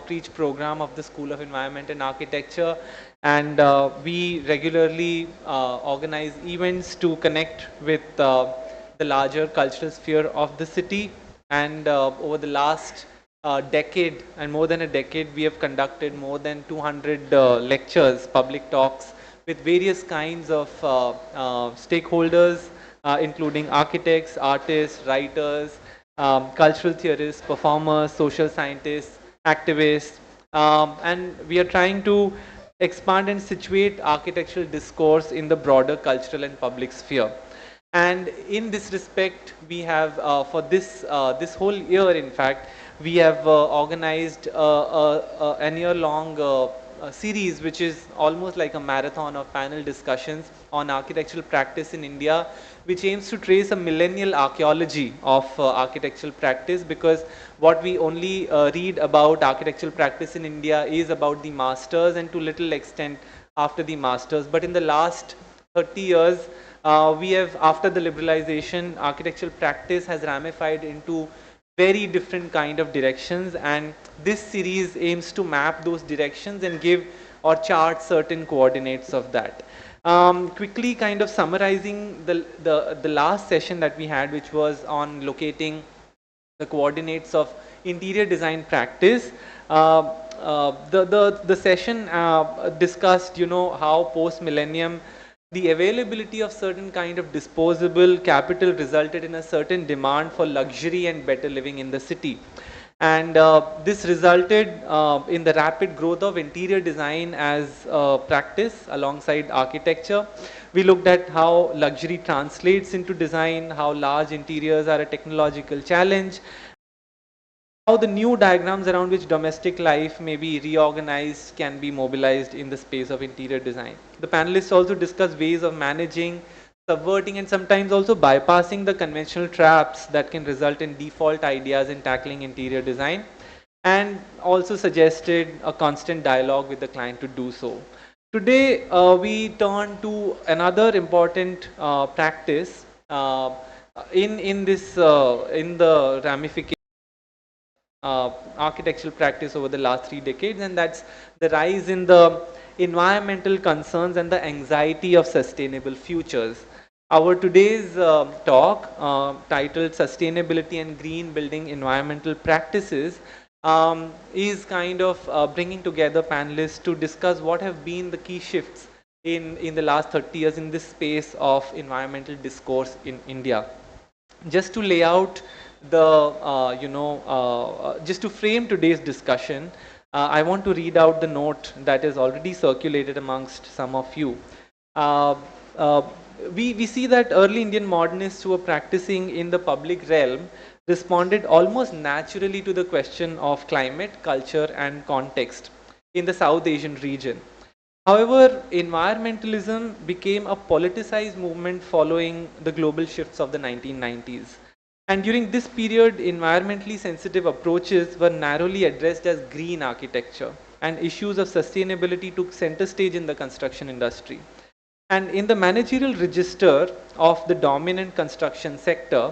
outreach program of the School of Environment and Architecture, and we regularly organize events to connect with the larger cultural sphere of the city. And over the last decade and more than a decade, we have conducted more than 200 lectures, public talks with various kinds of stakeholders, including architects, artists, writers, cultural theorists, performers, social scientists, activists, and we are trying to expand and situate architectural discourse in the broader cultural and public sphere. And in this respect, we have for this whole year, in fact, we have organized an year-long series, which is almost like a marathon of panel discussions on architectural practice in India, which aims to trace a millennial archaeology of architectural practice, because what we only read about architectural practice in India is about the masters and to little extent after the masters. But in the last 30 years, we have, after the liberalization, architectural practice has ramified into very different kind of directions, and this series aims to map those directions and give or chart certain coordinates of that. Quickly kind of summarizing the last session that we had, which was on locating the coordinates of interior design practice. The session discussed, how post-millennium the availability of certain kind of disposable capital resulted in a certain demand for luxury and better living in the city. And this resulted in the rapid growth of interior design as practice alongside architecture. We looked at how luxury translates into design, how large interiors are a technological challenge, how the new diagrams around which domestic life may be reorganized can be mobilized in the space of interior design. The panelists also discuss ways of managing, subverting, and sometimes also bypassing the conventional traps that can result in default ideas in tackling interior design, and also suggested a constant dialogue with the client to do so. Today, we turn to another important practice in the ramification architectural practice over the last 3 decades, and that's the rise in the environmental concerns and the anxiety of sustainable futures. Our today's talk, titled Sustainability and Green Building Environmental Practices, is kind of bringing together panelists to discuss what have been the key shifts in the last 30 years in this space of environmental discourse in India. Just to lay out just to frame today's discussion, I want to read out the note that is already circulated amongst some of you. We see that early Indian modernists who were practicing in the public realm responded almost naturally to the question of climate, culture, and context in the South Asian region. However, environmentalism became a politicized movement following the global shifts of the 1990s. And during this period, environmentally sensitive approaches were narrowly addressed as green architecture, and issues of sustainability took center stage in the construction industry. And in the managerial register of the dominant construction sector,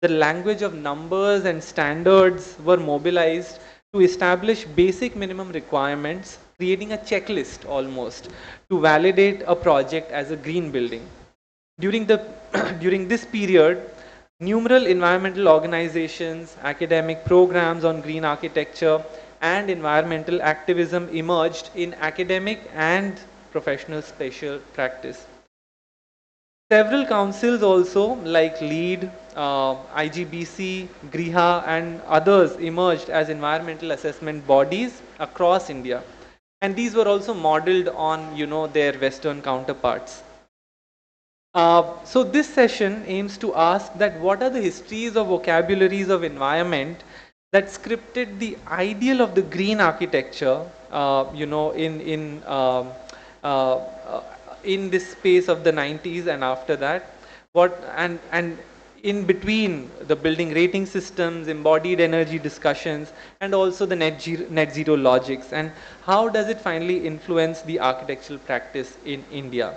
the language of numbers and standards were mobilized to establish basic minimum requirements, creating a checklist almost to validate a project as a green building. During this period, numerous environmental organizations, academic programs on green architecture, and environmental activism emerged in academic and professional spatial practice. Several councils also, like LEED, IGBC, GRIHA, and others emerged as environmental assessment bodies across India. And these were also modeled on, their Western counterparts. So this session aims to ask that what are the histories or vocabularies of environment that scripted the ideal of the green architecture, in this space of the 90s and after that, and in between the building rating systems, embodied energy discussions, and also the net zero logics, and how does it finally influence the architectural practice in India.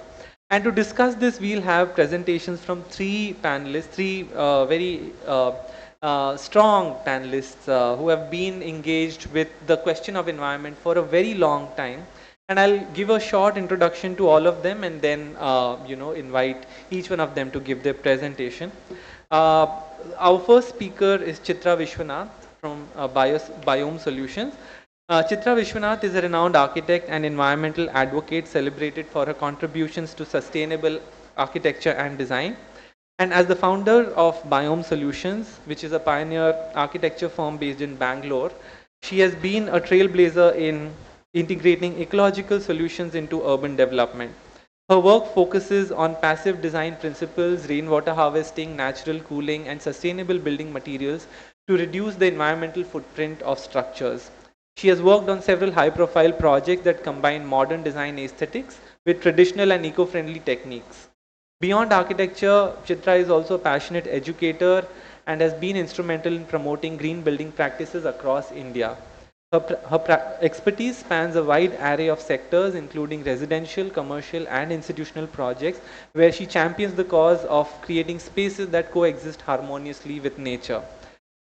And to discuss this, we'll have presentations from 3 panelists, 3 very strong panelists who have been engaged with the question of environment for a very long time. And I'll give a short introduction to all of them and then, invite each one of them to give their presentation. Uh, our first speaker is Chitra Vishwanath from Biome Solutions. Chitra Vishwanath is a renowned architect and environmental advocate celebrated for her contributions to sustainable architecture and design. And as the founder of Biome Solutions, which is a pioneer architecture firm based in Bangalore, she has been a trailblazer in integrating ecological solutions into urban development. Her work focuses on passive design principles, rainwater harvesting, natural cooling, and sustainable building materials to reduce the environmental footprint of structures. She has worked on several high-profile projects that combine modern design aesthetics with traditional and eco-friendly techniques. Beyond architecture, Chitra is also a passionate educator and has been instrumental in promoting green building practices across India. Her expertise spans a wide array of sectors, including residential, commercial, and institutional projects, where she champions the cause of creating spaces that coexist harmoniously with nature.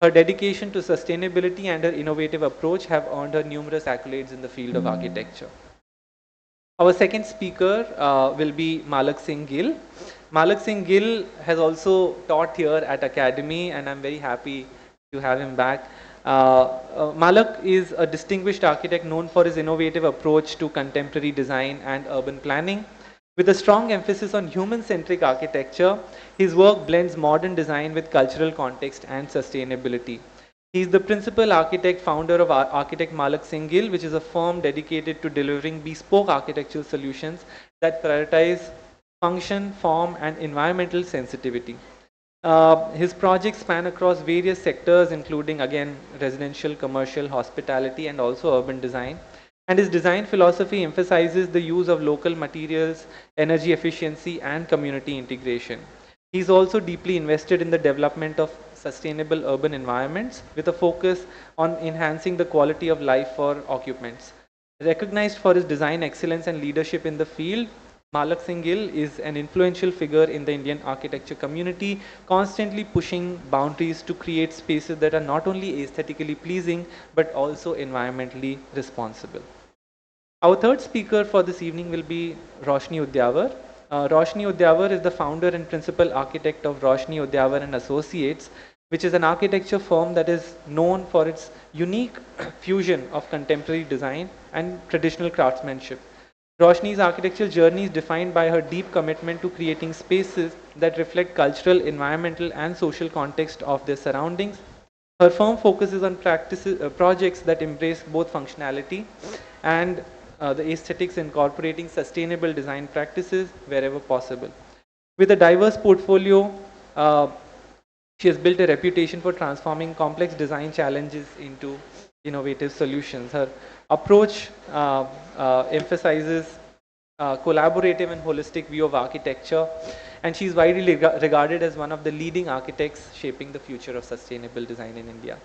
Her dedication to sustainability and her innovative approach have earned her numerous accolades in the field of architecture. Our second speaker will be Malak Singh Gill. Malak Singh Gill has taught here at Academy, and I'm very happy to have him back. Malak is a distinguished architect known for his innovative approach to contemporary design and urban planning. With a strong emphasis on human-centric architecture, his work blends modern design with cultural context and sustainability. He is the principal architect, founder of Architect Malak Singh Gill, which is a firm dedicated to delivering bespoke architectural solutions that prioritize function, form, and environmental sensitivity. His projects span across various sectors, including, again, residential, commercial, hospitality, and also urban design. And his design philosophy emphasizes the use of local materials, energy efficiency, and community integration. He's also deeply invested in the development of sustainable urban environments with a focus on enhancing the quality of life for occupants. Recognized for his design excellence and leadership in the field, Malak Singh Gill is an influential figure in the Indian architecture community, constantly pushing boundaries to create spaces that are not only aesthetically pleasing but also environmentally responsible. Our third speaker for this evening will be Roshni Udyavar. Roshni Udyavar is the founder and principal architect of Roshni Udyavar and Associates, which is an architecture firm that is known for its unique fusion of contemporary design and traditional craftsmanship. Roshni's architectural journey is defined by her deep commitment to creating spaces that reflect cultural, environmental, and social context of their surroundings. Her firm focuses on projects that embrace both functionality and the aesthetics, incorporating sustainable design practices wherever possible. With a diverse portfolio, uh, she has built a reputation for transforming complex design challenges into innovative solutions. Her approach emphasizes collaborative and holistic view of architecture, and she is widely regarded as one of the leading architects shaping the future of sustainable design in India.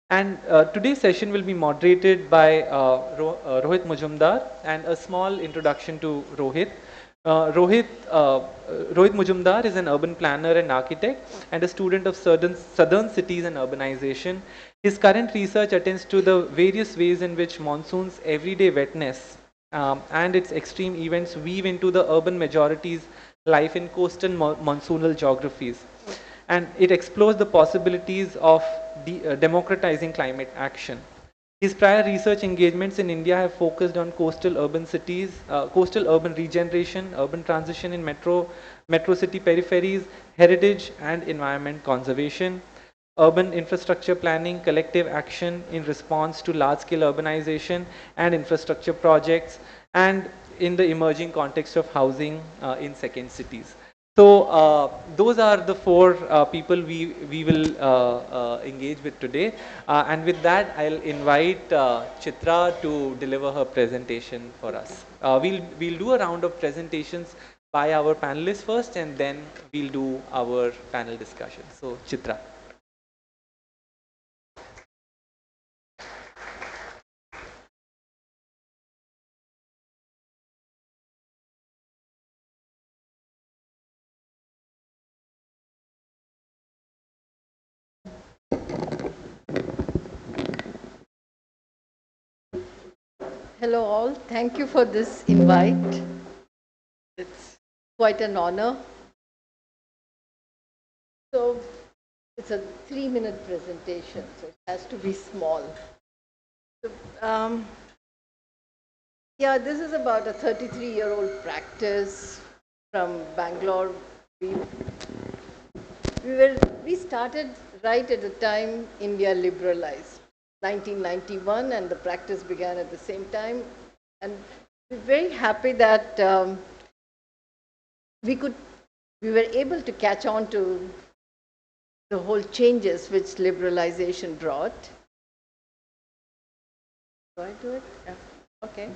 And today's session will be moderated by Rohit Mujumdar, and a small introduction to Rohit. Rohit Mujumdar is an urban planner and architect and a student of southern cities and urbanization. His current research attends to the various ways in which monsoon's everyday wetness and its extreme events weave into the urban majority's life in coastal monsoonal geographies. And it explores the possibilities of democratizing climate action. His prior research engagements in India have focused on coastal urban cities, coastal urban regeneration, urban transition in metro city peripheries, heritage and environment conservation, urban infrastructure planning, collective action in response to large-scale urbanization and infrastructure projects, and in the emerging context of housing in second cities. So those are the four people we will engage with today. And with that, I'll invite Chitra to deliver her presentation for us. We'll do a round of presentations by our panelists first, and then we'll do our panel discussion. So Chitra. Hello all, thank you for this invite. It's quite an honor. So it's a 3-minute presentation, so it has to be small. So, yeah, this is about a 33-year-old practice from Bangalore. We, we started right at the time India liberalized, 1991, and the practice began at the same time. And we're very happy that we were able to catch on to the whole changes which liberalization brought. Do I do it? Yeah. Okay.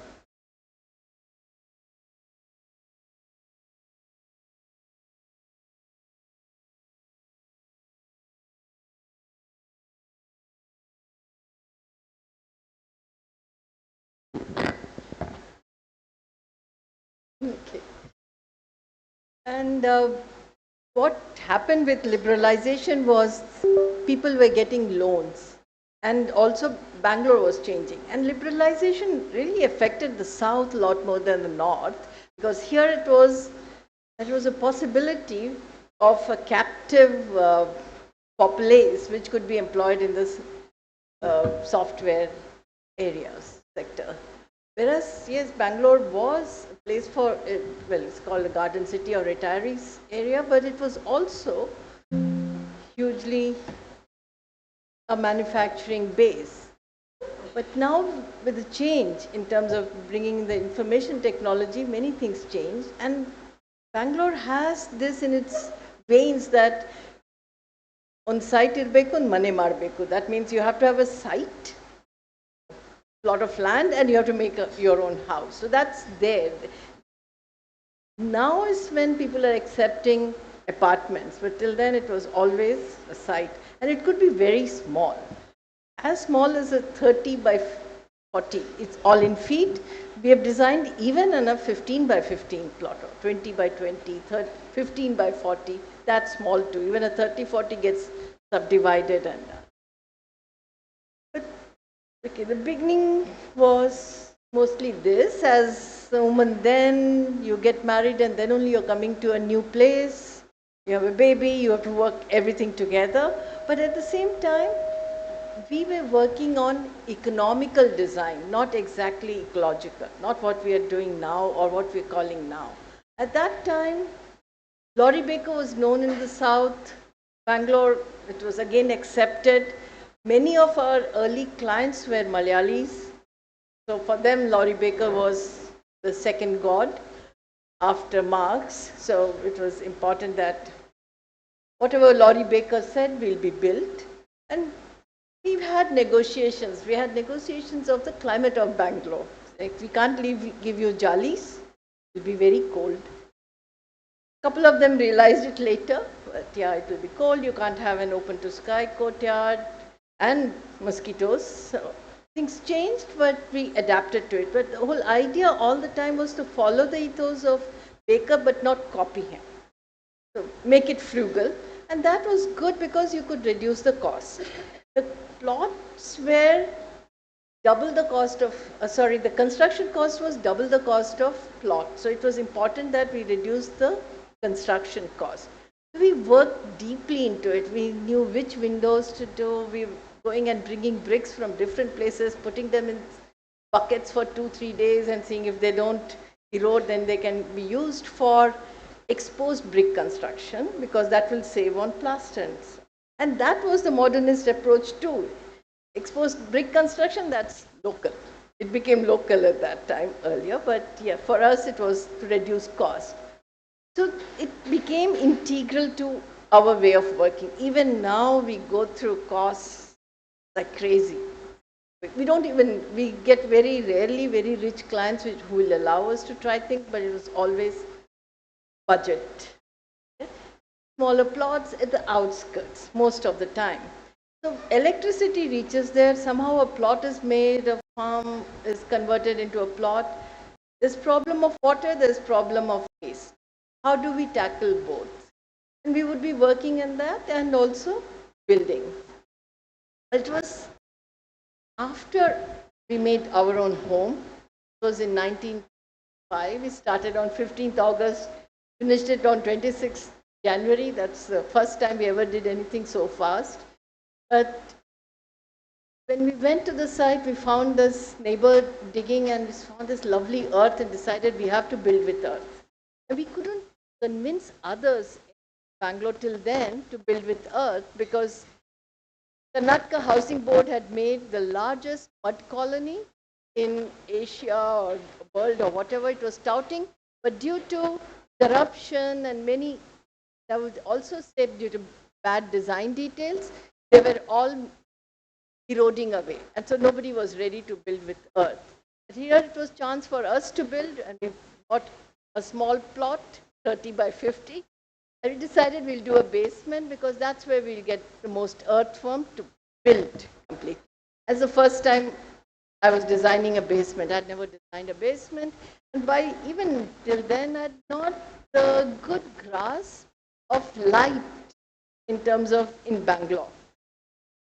Okay. And what happened with liberalization was people were getting loans, and also Bangalore was changing. And liberalization really affected the south a lot more than the north, because here it was a possibility of a captive populace which could be employed in this software areas sector. Whereas, yes, Bangalore was a place for, well, it's called a garden city or retirees area, but it was also hugely a manufacturing base. But now, with the change in terms of bringing the information technology, many things changed. And Bangalore has this in its veins that on site irbeku and mane marbeku. That means you have to have a site, plot of land, and you have to make your own house. So that's there. Now is when people are accepting apartments, but till then it was always a site, and it could be very small as a 30 by 40. It's all in feet. We have designed even in a 15 by 15 plot, or 20 by 20, 15 by 40. That's small too. Even a 30-40 gets subdivided and done. But okay, the beginning was mostly this. As a woman, then you get married, and then only you're coming to a new place. You have a baby, you have to work everything together. But at the same time, we were working on economical design, not exactly ecological, not what we are doing now or what we're calling now. At that time, Laurie Baker was known in the south. Bangalore, it was again accepted. Many of our early clients were Malayalis. So for them, Laurie Baker was the second god after Marx. So it was important that whatever Laurie Baker said will be built. And we've had negotiations. We had negotiations of the climate of Bangalore. Like, we can't give you jalis. It'll be very cold. A couple of them realized it later, but yeah, it will be cold. You can't have an open to sky courtyard and mosquitoes. So things changed, but we adapted to it. But the whole idea all the time was to follow the ethos of Baker, but not copy him. So make it frugal. And that was good because you could reduce the cost. The plots were double the cost of, the construction cost was double the cost of plot. So it was important that we reduce the construction cost. So we worked deeply into it. We knew which windows to do. We were going and bringing bricks from different places, putting them in buckets for 2-3 days and seeing if they don't erode, then they can be used for exposed brick construction, because that will save on plasters. And that was the modernist approach too. Exposed brick construction, that's local. It became local at that time earlier, but yeah, for us it was to reduce cost. So it became integral to our way of working. Even now we go through costs like crazy. We get very rarely very rich clients who will allow us to try things, but it was always budget. Smaller plots at the outskirts most of the time. So electricity reaches there, somehow a plot is made, a farm is converted into a plot. There's problem of water, there's problem of waste. How do we tackle both? And we would be working in that and also building. It was after we made our own home, It was in 1905. We started on 15th August, finished it on 26th January. That's the first time we ever did anything so fast. But when we went to the site, we found this neighbor digging and we found this lovely earth and decided we have to build with earth. And we couldn't convince others in Bangalore till then to build with earth because Karnataka Housing Board had made the largest mud colony in Asia or world or whatever it was touting, but due to corruption and many, I would also say due to bad design details, they were all eroding away. And so nobody was ready to build with earth. But here it was chance for us to build, and we bought a small plot, 30 by 50. And we decided we'll do a basement because that's where we'll get the most earth firm to build completely. As the first time I was designing a basement, I'd never designed a basement. And by even till then, I had not the good grasp of light in terms of in Bangalore.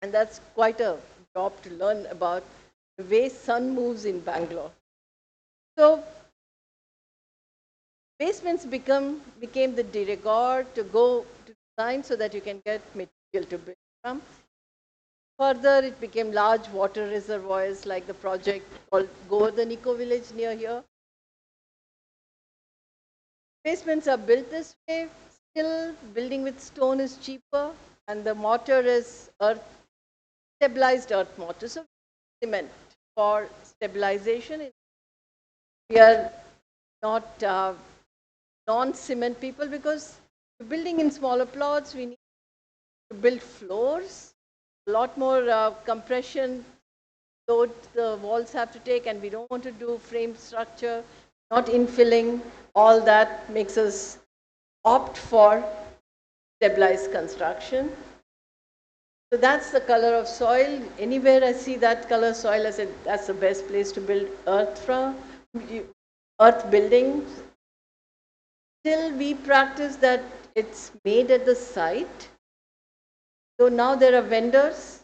And that's quite a job to learn about the way sun moves in Bangalore. So basements became the de rigueur to go to design so that you can get material to build from. Further, it became large water reservoirs like the project called Govardhan Eco Village near here. Basements are built this way. Still, building with stone is cheaper, and the mortar is stabilized earth mortar. So, cement for stabilization. We are not non-cement people because building in smaller plots, we need to build floors. A lot more compression load the walls have to take, and we don't want to do frame structure, not infilling. All that makes us opt for stabilized construction. So that's the color of soil. Anywhere I see that color soil, I said that's the best place to build earth from, earth buildings. Still, we practice that it's made at the site. So now there are vendors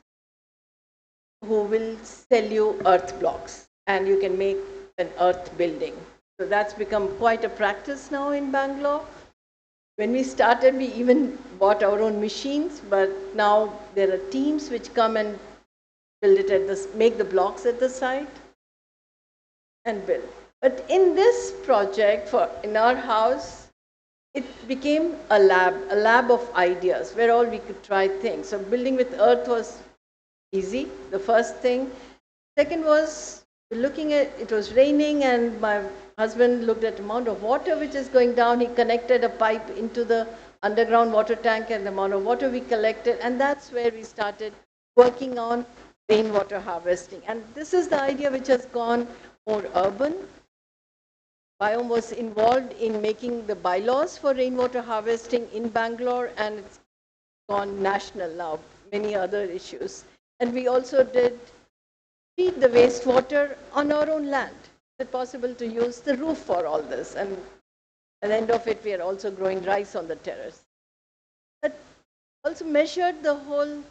who will sell you earth blocks and you can make an earth building. So that's become quite a practice now in Bangalore. When we started, we even bought our own machines, but now there are teams which come and build it at this, make the blocks at the site and build. But in this project, in our house, it became a lab of ideas where all we could try things. So building with earth was easy, the first thing. Second was looking at, it was raining and my husband looked at the amount of water which is going down. He connected a pipe into the underground water tank and the amount of water we collected. And that's where we started working on rainwater harvesting. And this is the idea which has gone more urban. Biome was involved in making the bylaws for rainwater harvesting in Bangalore, and it's gone national now, many other issues. And we also did treat the wastewater on our own land. Is it possible to use the roof for all this? And at the end of it, we are also growing rice on the terrace. But also measured the whole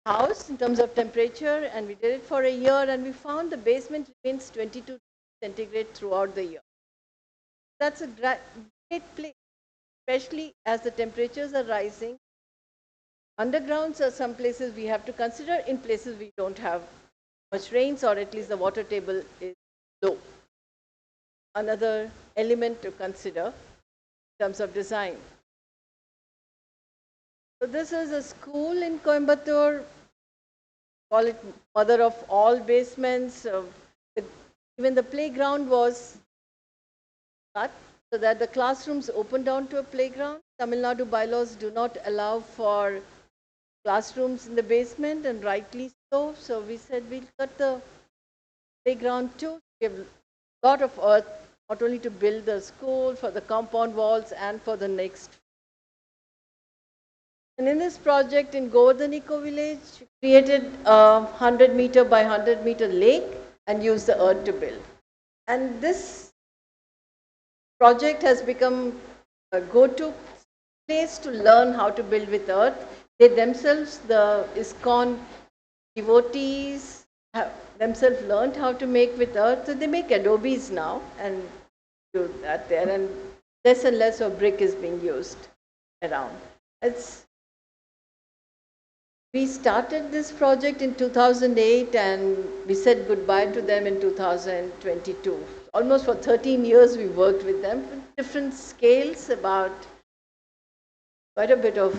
house in terms of temperature, and we did it for a year, and we found the basement remains 22 centigrade throughout the year. That's a great place, especially as the temperatures are rising. Undergrounds are some places we have to consider. In places we don't have much rains, or at least the water table is low. Another element to consider in terms of design. So this is a school in Coimbatore, call it mother of all basements. Even the playground was cut so that the classrooms open down to a playground. Tamil Nadu bylaws do not allow for classrooms in the basement, and rightly so. So we said we'll cut the playground too. We have a lot of earth, not only to build the school, for the compound walls, and for the next. And in this project in Govardhan Eco Village, we created a 100-meter by 100-meter lake and used the earth to build. And this project has become a go-to place to learn how to build with earth. They themselves, the ISKCON devotees, have themselves learned how to make with earth. So they make adobes now and do that there, and less of brick is being used around. It's, we started this project in 2008 and we said goodbye to them in 2022. Almost for 13 years we worked with them with different scales. About quite a bit of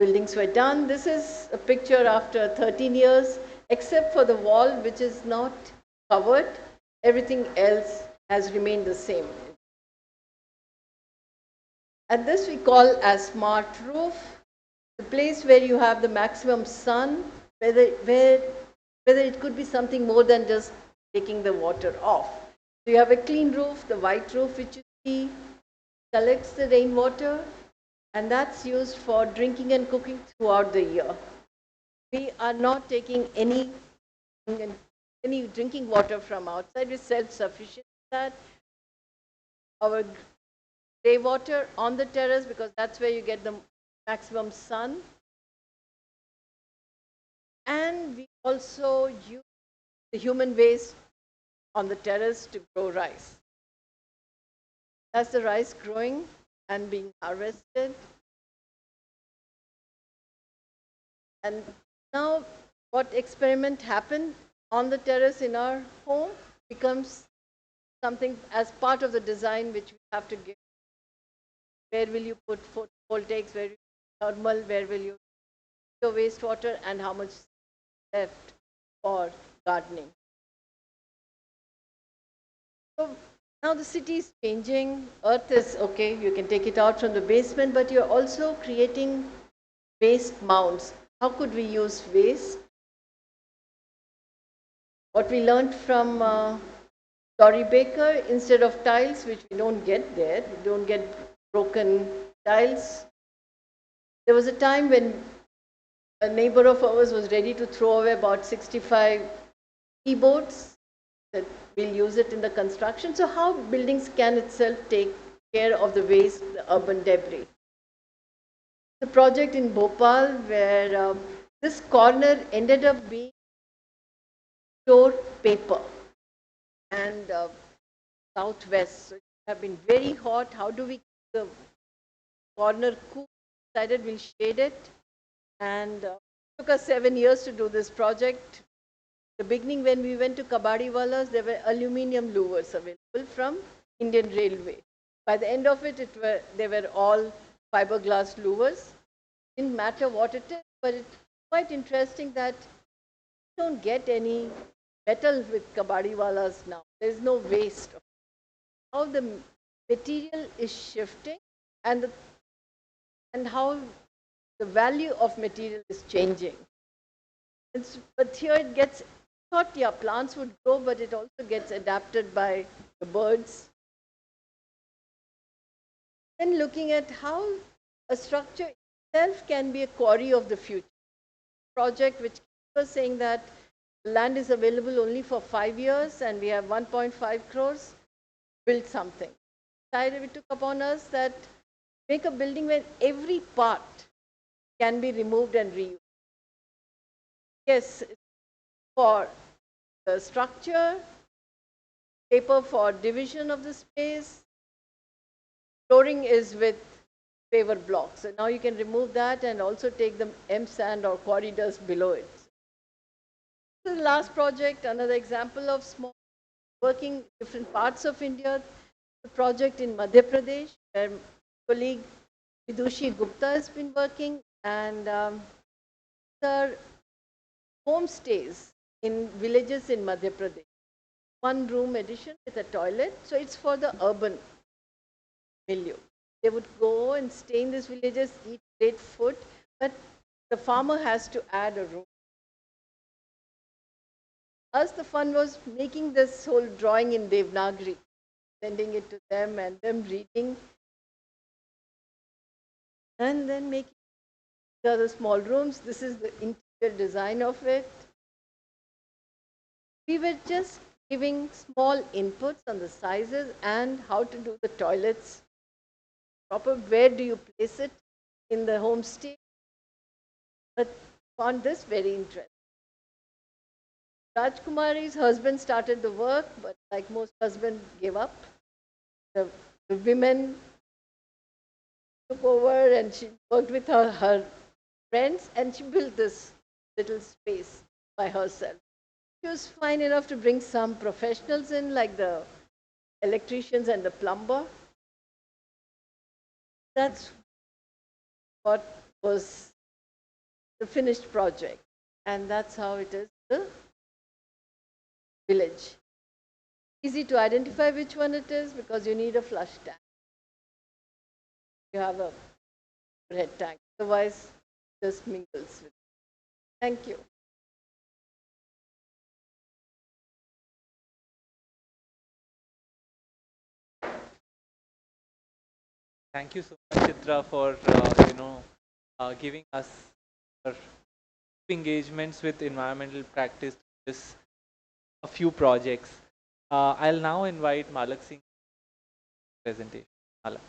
buildings were done. This is a picture after 13 years, except for the wall which is not covered. Everything else has remained the same. And this we call as smart roof, the place where you have the maximum sun, whether it could be something more than just taking the water off. So you have a clean roof, the white roof which you see collects the rainwater, and that's used for drinking and cooking throughout the year. We are not taking any drinking water from outside. We're self-sufficient in that. Our grey water on the terrace, because that's where you get the maximum sun. And we also use the human waste on the terrace to grow rice. That's the rice growing and being harvested. And now what experiment happened on the terrace in our home becomes something as part of the design which we have to give. Where will you put photovoltaics, where will you put thermal, where will you put your wastewater, and how much left for gardening. So now the city is changing. Earth is okay, you can take it out from the basement, but you're also creating waste mounds. How could we use waste? What we learned from Laurie Baker, instead of tiles, which we don't get there, we don't get broken tiles. There was a time when a neighbor of ours was ready to throw away about 65 keyboards, that we'll use it in the construction. So how buildings can itself take care of the waste, the urban debris. The project in Bhopal where this corner ended up being stored paper and southwest. So it have been very hot. How do we keep the corner cool? Decided we'll shade it, and it took us 7 years to do this project. The beginning, when we went to Kabadiwalas, there were aluminium louvers available from Indian Railway. By the end of it, they were all fiberglass louvers. Didn't matter what it is, but it's quite interesting that you don't get any metal with Kabadiwalas now. There is no waste. How the material is shifting, and how the value of material is changing. But here it gets thought, yeah, plants would grow, but it also gets adapted by the birds. Then looking at how a structure itself can be a quarry of the future. Project which was saying that land is available only for 5 years and we have 1.5 crores, build something. We took upon us that make a building where every part can be removed and reused. Yes, for the structure, paper for division of the space, flooring is with paver blocks. So now you can remove that and also take the M sand or corridors below it. This is the last project, another example of small working different parts of India. The project in Madhya Pradesh, where my colleague Vidushi Gupta has been working, and there are homestays in villages in Madhya Pradesh. 1 room addition with a toilet, so it's for the urban milieu. They would go and stay in these villages, eat great food, but the farmer has to add a room. Us, the fun was making this whole drawing in Devanagari, sending it to them and them reading, and then making the other small rooms. This is the interior design of it. We were just giving small inputs on the sizes and how to do the toilets proper. Where do you place it in the homestay? But found this very interesting. Rajkumari's husband started the work, but like most husbands, gave up. The, the women took over and she worked with her friends and she built this little space by herself. She was fine enough to bring some professionals in, like the electricians and the plumber. That's what was the finished project. And that's how it is the village. Easy to identify which one it is because you need a flush tank. You have a red tank. Otherwise, it just mingles with it. Thank you. Thank you so much, Chitra, for giving us your engagements with environmental practice. This a few projects. I'll now invite Malak Singh presentation. Malak.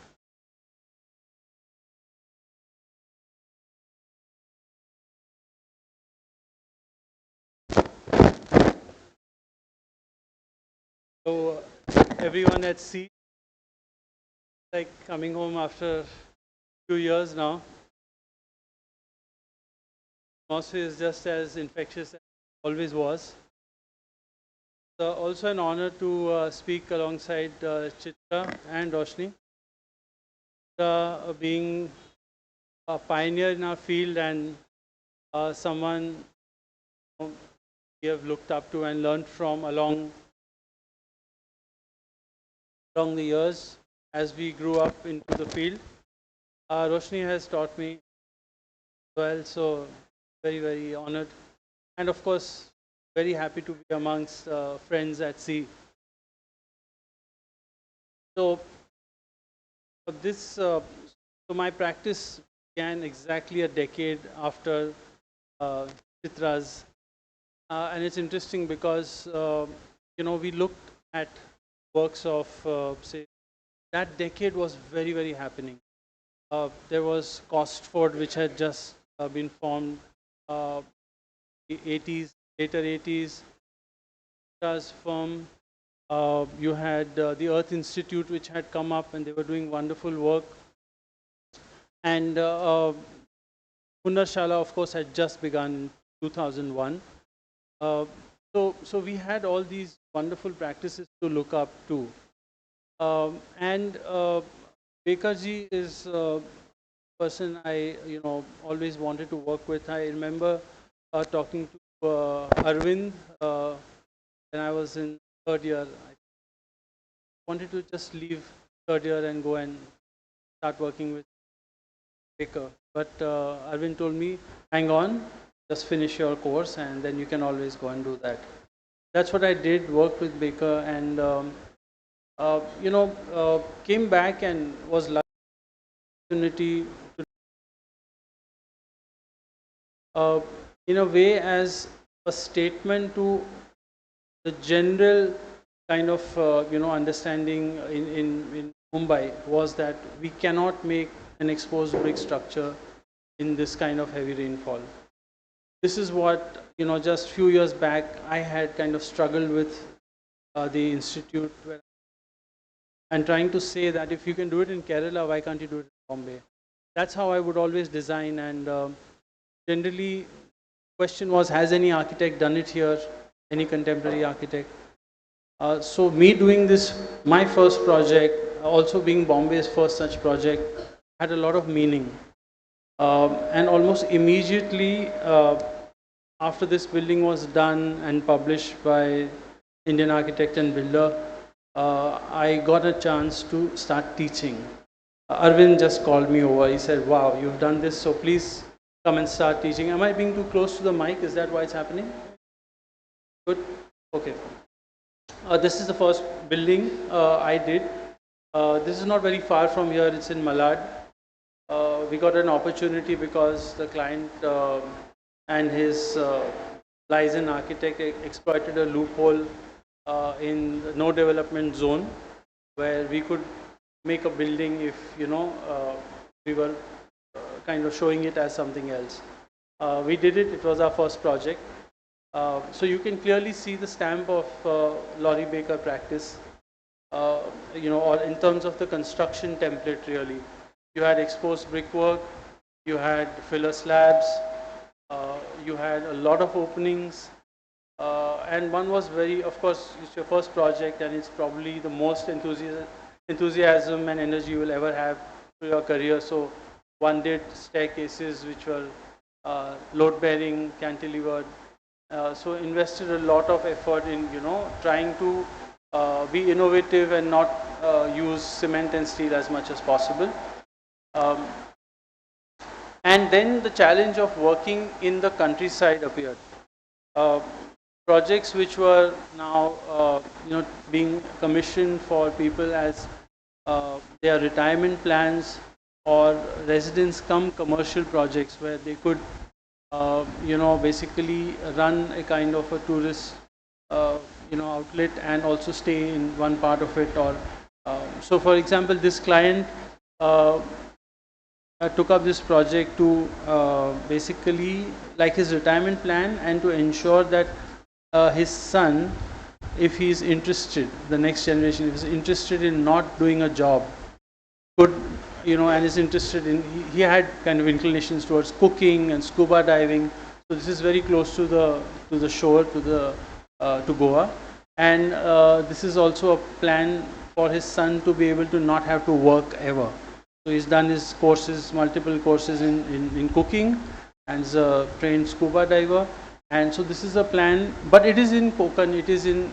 So everyone at sea, like coming home after a few years now. Atmosphere is just as infectious as it always was. Also an honor to speak alongside Chitra and Roshni. Being a pioneer in our field and someone we have looked up to and learned from along the years as we grew up into the field. Roshni has taught me well, so very, very honored. And of course, very happy to be amongst friends at sea. So so my practice began exactly a decade after Chitra's, and it's interesting because we looked at works of say that decade was very, very happening. There was Costford, which had just been formed, the 80s, later 80s, Chitra's firm. You had the Earth Institute, which had come up and they were doing wonderful work. And Hundarshala, of course, had just begun in 2001. So we had all these wonderful practices to look up to. And Bakerji is a person I always wanted to work with. I remember talking to Arvind when I was in third year. I wanted to just leave third year and go and start working with Baker. But Arvind told me, hang on, just finish your course and then you can always go and do that. That's what I did, work with Baker and came back and was lucky opportunity to in a way as a statement to the general kind of understanding in Mumbai was that we cannot make an exposed brick structure in this kind of heavy rainfall. This is what just few years back I had kind of struggled with the institute and trying to say that if you can do it in Kerala, why can't you do it in Bombay? That's how I would always design, and generally question was, has any architect done it here, any contemporary architect? So me doing this, my first project, also being Bombay's first such project, had a lot of meaning. And almost immediately after this building was done and published by Indian Architect and Builder, I got a chance to start teaching. Arvind just called me over. He said, wow, you've done this, so please come and start teaching. Am I being too close to the mic? Is that why it's happening? Good? Okay. This is the first building I did. This is not very far from here. It's in Malad. We got an opportunity because the client and his licensed architect exploited a loophole in the no development zone where we could make a building if we were kind of showing it as something else. We did it. It was our first project. So you can clearly see the stamp of Laurie Baker practice, or in terms of the construction template really. You had exposed brickwork, you had filler slabs, you had a lot of openings, and one was very, of course, it's your first project and it's probably the most enthusiasm and energy you will ever have to your career. So one did staircases which were load-bearing, cantilevered. So invested a lot of effort in, trying to be innovative and not use cement and steel as much as possible. Um, and then the challenge of working in the countryside appeared. Uh, Projects which were now, being commissioned for people as their retirement plans or residence come commercial projects where they could, basically run a kind of a tourist, outlet and also stay in one part of it. Or so, for example, this client took up this project to basically like his retirement plan and to ensure that his son, if he is interested, the next generation, if is interested in not doing a job, could, and is interested in, he had kind of inclinations towards cooking and scuba diving. So this is very close to the shore, to Goa, and this is also a plan for his son to be able to not have to work ever. So he's done his courses, multiple courses in cooking, and is a trained scuba diver. And so this is a plan, but it is in Konkan, it is in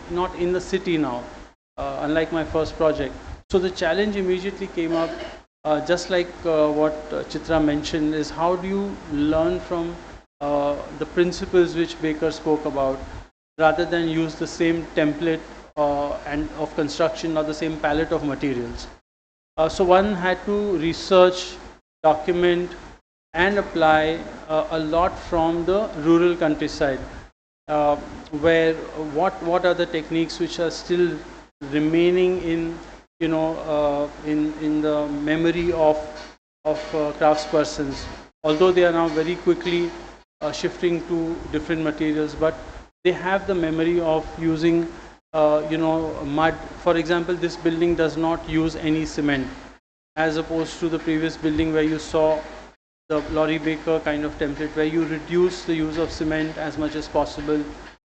not in the city now, unlike my first project. So the challenge immediately came up, just like what Chitra mentioned, is how do you learn from the principles which Baker spoke about, rather than use the same template and of construction or the same palette of materials. So one had to research, document, and apply a lot from the rural countryside, where what are the techniques which are still remaining in, in the memory of craftspersons, although they are now very quickly shifting to different materials, but they have the memory of using mud. For example, this building does not use any cement, as opposed to the previous building where you saw the Laurie Baker kind of template, where you reduce the use of cement as much as possible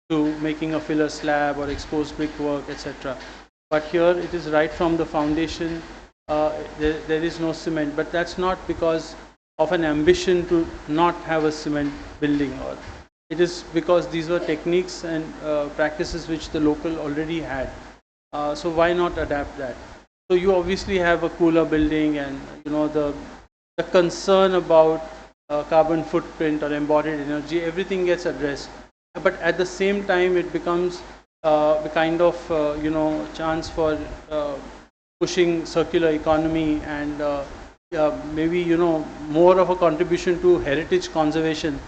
to making a filler slab or exposed brickwork, etc. But here it is right from the foundation, there is no cement, but that's not because of an ambition to not have a cement building, or it is because these were techniques and practices which the local already had. So why not adapt that? So you obviously have a cooler building, and the concern about carbon footprint or embodied energy, everything gets addressed. But at the same time, it becomes a kind of chance for pushing circular economy and maybe more of a contribution to heritage conservation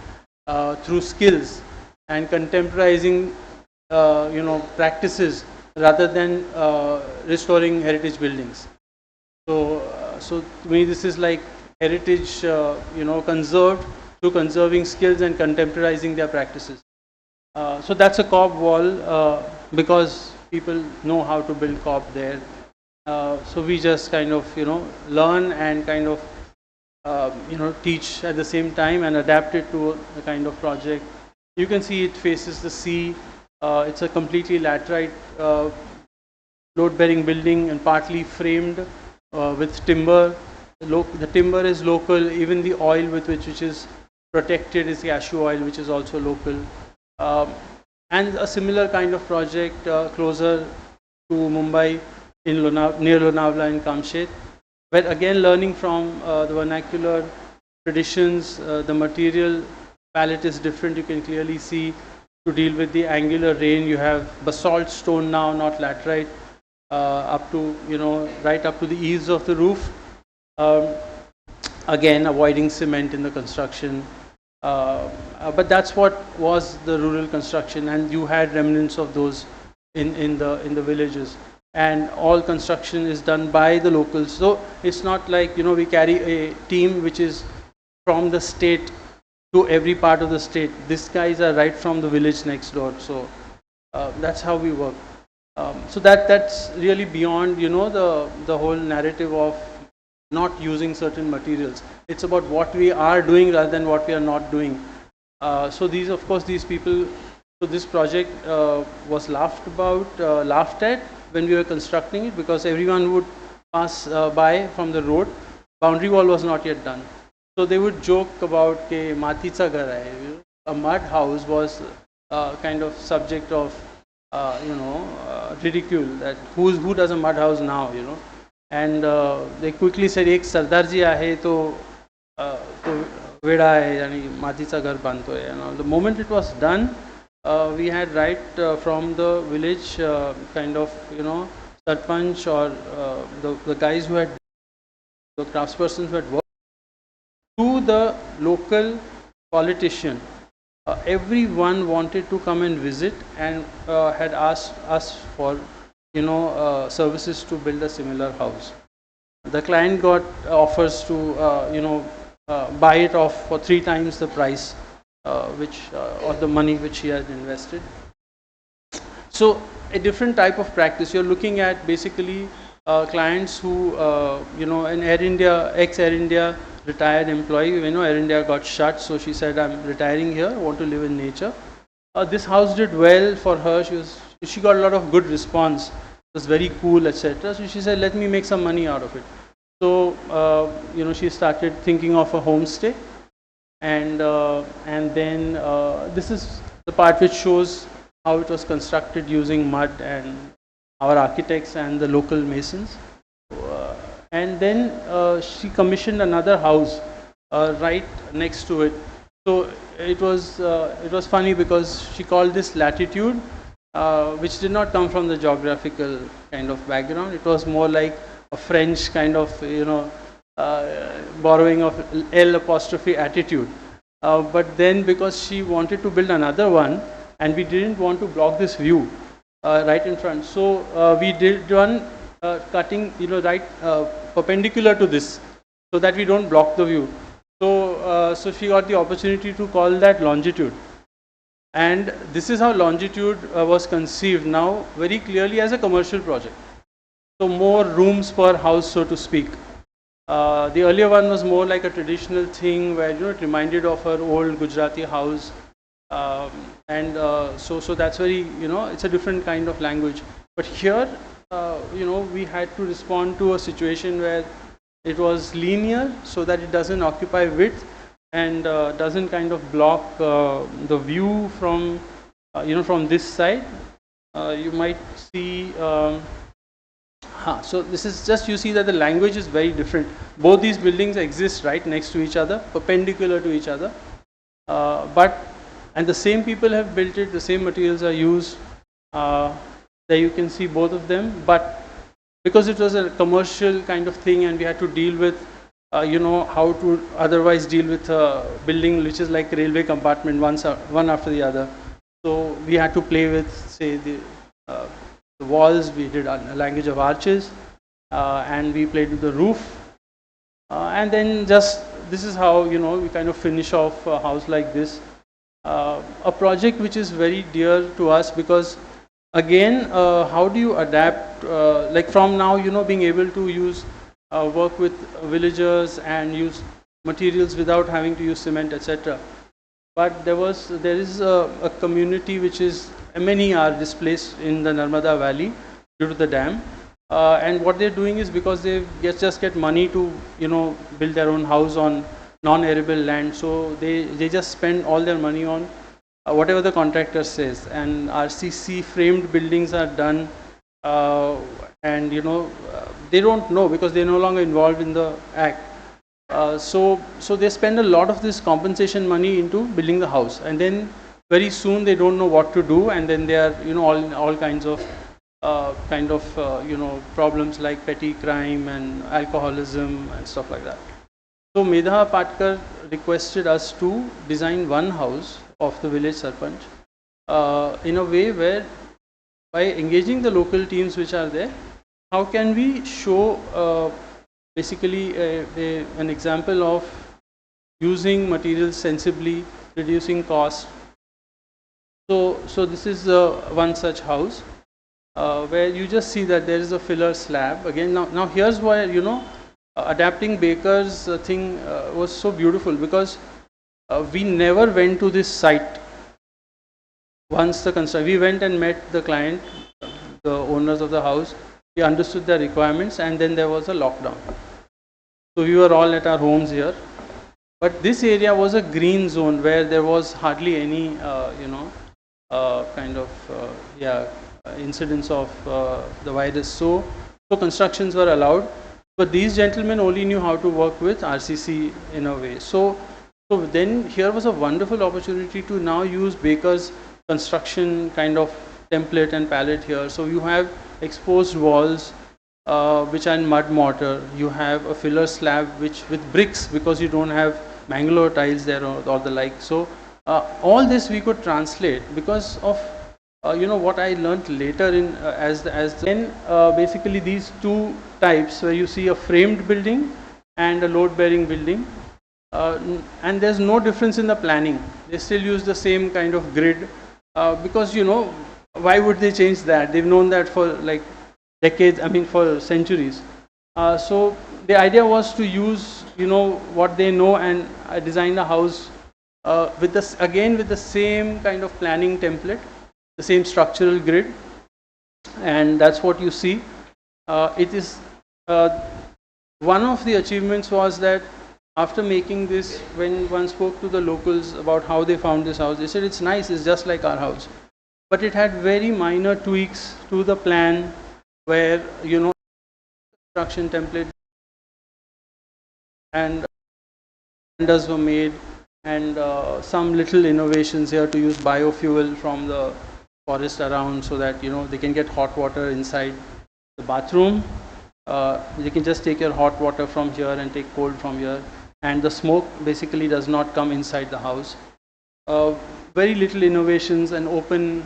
through skills and contemporizing practices rather than restoring heritage buildings. So to me, this is like heritage, conserved through conserving skills and contemporizing their practices. So that's a cob wall because people know how to build cob there. So we just kind of learn and kind of teach at the same time and adapt it to the kind of project. You can see it faces the sea. It's a completely laterite load-bearing building and partly framed with timber. The timber is local. Even the oil with which is protected is cashew oil, which is also local. And a similar kind of project closer to Mumbai, near Lonavala in Kamshet, where again learning from the vernacular traditions, the material palette is different. You can clearly see, to deal with the angular rain, you have basalt stone now, not laterite, up to right up to the eaves of the roof. Again, avoiding cement in the construction. But that's what was the rural construction, and you had remnants of those in the villages. And all construction is done by the locals. So it's not like we carry a team which is from the state to every part of the state. These guys are right from the village next door. So that's how we work. So that's really beyond, you know, the whole narrative of not using certain materials. It's about what we are doing rather than what we are not doing. So these, of course, these people. So this project was laughed at when we were constructing it, because everyone would pass by from the road. Boundary wall was not yet done. So they would joke about ke Maticha ghar hai. A mud house was kind of subject of ridicule, that who does a mud house now, you know. And they quickly said, ek sardarji aahe to veda hai, yani Maticha ghar banto hai. And the moment it was done, we had right from the village kind of, you know, sarpanch or the guys who had, the craftspersons who had worked, to the local politician. Everyone wanted to come and visit and had asked us for, you know, services to build a similar house. The client got offers to, buy it off for 3 times the price or the money which he had invested. So a different type of practice. You're looking at basically clients who, an Air India, ex-Air India retired employee. You know, Air India got shut, so she said, I'm retiring here, I want to live in nature. This house did well for her. She got a lot of good response. It was very cool, etc. So she said, let me make some money out of it. So, she started thinking of a homestay. And then this is the part which shows how it was constructed using mud and our architects and the local masons. And then she commissioned another house right next to it. So it was funny because she called this Latitude, which did not come from the geographical kind of background. It was more like a French kind of, borrowing of L' attitude. But then because she wanted to build another one and we didn't want to block this view right in front, so we did one cutting, right perpendicular to this, so that we don't block the view. So she got the opportunity to call that Longitude. And this is how Longitude was conceived now very clearly as a commercial project. So more rooms per house, so to speak. The earlier one was more like a traditional thing where, it reminded of her old Gujarati house. So that's very, it's a different kind of language. But here, we had to respond to a situation where it was linear, so that it doesn't occupy width and doesn't kind of block the view from, from this side. You might see. So this is just, you see that the language is very different. Both these buildings exist right next to each other, perpendicular to each other. And the same people have built it, the same materials are used. There you can see both of them. But because it was a commercial kind of thing and we had to deal with, how to otherwise deal with a building which is like railway compartment, one after the other. So we had to play with, say, the walls. We did a language of arches, and we played with the roof. And then this is how, we kind of finish off a house like this. A project which is very dear to us because, again, how do you adapt, like from now, being able to use, work with villagers and use materials without having to use cement, etc. But there is a community which is, many are displaced in the Narmada Valley due to the dam. And what they're doing is, because they just get money to, build their own house on non-arable land, so they just spend all their money on whatever the contractor says. And RCC framed buildings are done, and they don't know because they're no longer involved in the act. So they spend a lot of this compensation money into building the house, and then very soon they don't know what to do, and then they are all kinds of problems like petty crime and alcoholism and stuff like that. So Medha Patkar requested us to design one house of the village Sarpanch in a way where, by engaging the local teams which are there, how can we show basically an example of using materials sensibly, reducing cost. So this is one such house where you just see that there is a filler slab. Again, now here's why, adapting Baker's thing was so beautiful, because we never went to this site once the construction. We went and met the client, the owners of the house. We understood their requirements, and then there was a lockdown. So we were all at our homes here. But this area was a green zone where there was hardly any, incidence of the virus. So constructions were allowed. But these gentlemen only knew how to work with RCC in a way. So then here was a wonderful opportunity to now use Baker's construction kind of template and palette here. So you have exposed walls which are in mud mortar. You have a filler slab which with bricks, because you don't have Bangalore tiles there or the like. So all this we could translate because of what I learned later in basically these two types, where you see a framed building and a load bearing building, and there's no difference in the planning. They still use the same kind of grid because why would they change that? They've known that for like decades, for centuries. So the idea was to use what they know and design a house with the same kind of planning template, the same structural grid, and that's what you see. It is one of the achievements was that after making this, when one spoke to the locals about how they found this house, they said it's nice, it's just like our house, but it had very minor tweaks to the plan, where construction template and windows were made, and some little innovations here to use biofuel from the forest around, so that they can get hot water inside the bathroom. You can just take your hot water from here and take cold from here, and the smoke basically does not come inside the house. Very little innovations, an open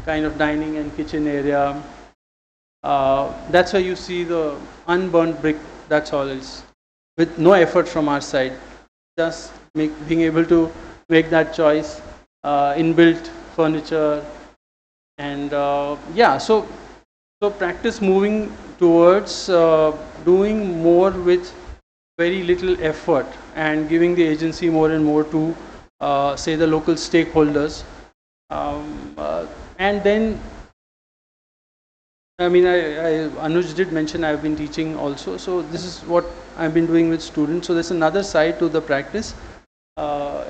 kind of dining and kitchen area. That's why you see the unburnt brick. That's all. It's with no effort from our side, just being able to make that choice. Inbuilt furniture, and so practice moving towards doing more with very little effort, and giving the agency more and more to say the local stakeholders, and then Anuj did mention I've been teaching also, so this is what I've been doing with students. So there's another side to the practice,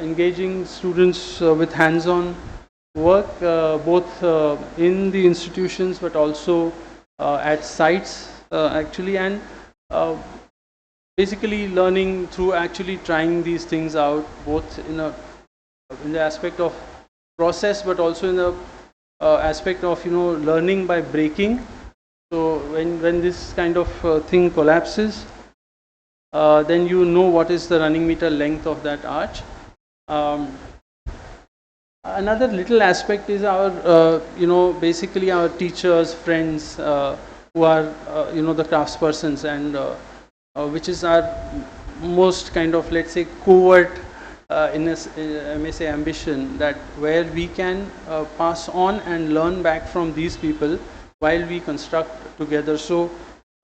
engaging students with hands-on work, both in the institutions but also at sites actually, and basically learning through actually trying these things out, both in the aspect of process, but also in the aspect of learning by breaking. So when this kind of thing collapses, then what is the running meter length of that arch. Another little aspect is our basically our teachers, friends who are the craftspersons, and which is our most kind of, let's say, covert I may say ambition, that where we can pass on and learn back from these people while we construct together. So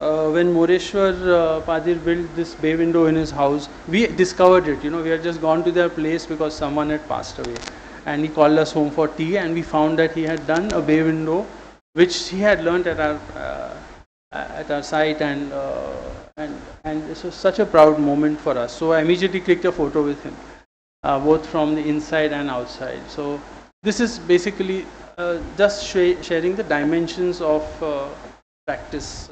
when Moreshwar Padir built this bay window in his house, we discovered it. We had just gone to their place because someone had passed away, and he called us home for tea, and we found that he had done a bay window which he had learnt at our site, and this was such a proud moment for us. So I immediately clicked a photo with him, both from the inside and outside. So this is basically just sharing the dimensions of practice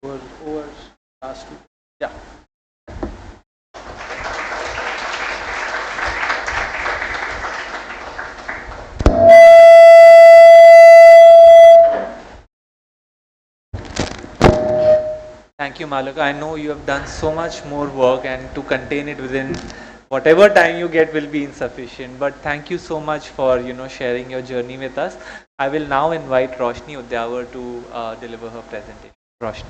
over last week. Yeah. Thank you, Malika. I know you have done so much more work, and to contain it within whatever time you get will be insufficient. But thank you so much for sharing your journey with us. I will now invite Roshni Udyawar to deliver her presentation. Roshni.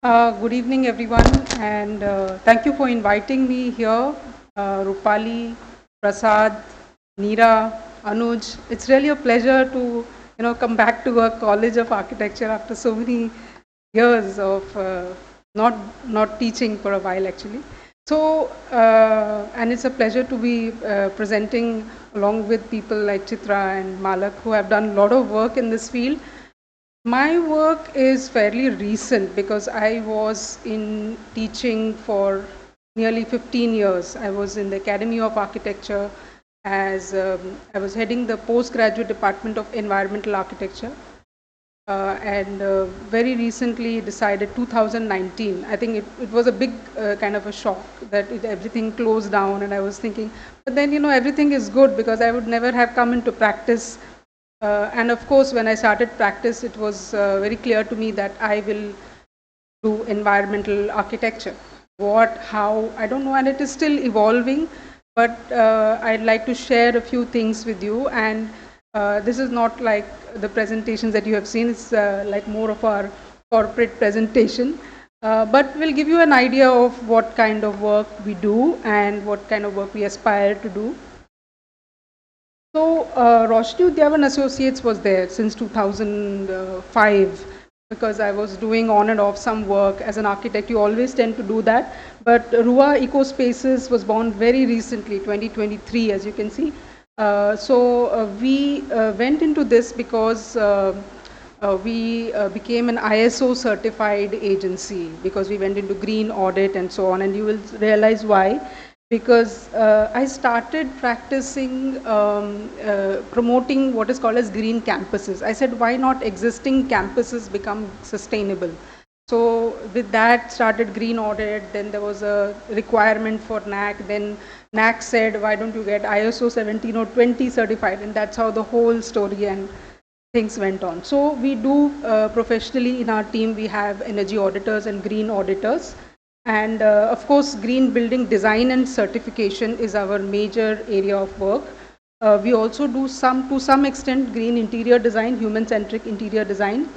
Good evening, everyone, and thank you for inviting me here, Rupali, Prasad, Neera, Anuj. It's really a pleasure to, come back to a College of Architecture after so many years of not teaching for a while, actually. So, and it's a pleasure to be presenting along with people like Chitra and Malak, who have done a lot of work in this field. My work is fairly recent because I was in teaching for nearly 15 years. I was in the Academy of Architecture as I was heading the postgraduate department of environmental architecture. And very recently decided 2019. I think it was a big kind of a shock that everything closed down, and I was thinking, but then everything is good because I would never have come into practice. And of course, when I started practice, it was very clear to me that I will do environmental architecture. What, how, I don't know, and it is still evolving, but I'd like to share a few things with you. And this is not like the presentations that you have seen, it's like more of our corporate presentation. But we'll give you an idea of what kind of work we do and what kind of work we aspire to do. So, Roshni Udyavan Associates was there since 2005 because I was doing on and off some work as an architect. You always tend to do that. But Rua Eco Spaces was born very recently, 2023, as you can see. We went into this because we became an ISO certified agency because we went into green audit and so on, and you will realize why. Because I started practicing promoting what is called as green campuses. I said, why not existing campuses become sustainable? So with that started green audit, then there was a requirement for NAC, then NAC said, why don't you get ISO 17 or 20 certified? And that's how the whole story and things went on. So we do professionally in our team, we have energy auditors and green auditors. And of course, green building design and certification is our major area of work. We also do to some extent, green interior design, human-centric interior design,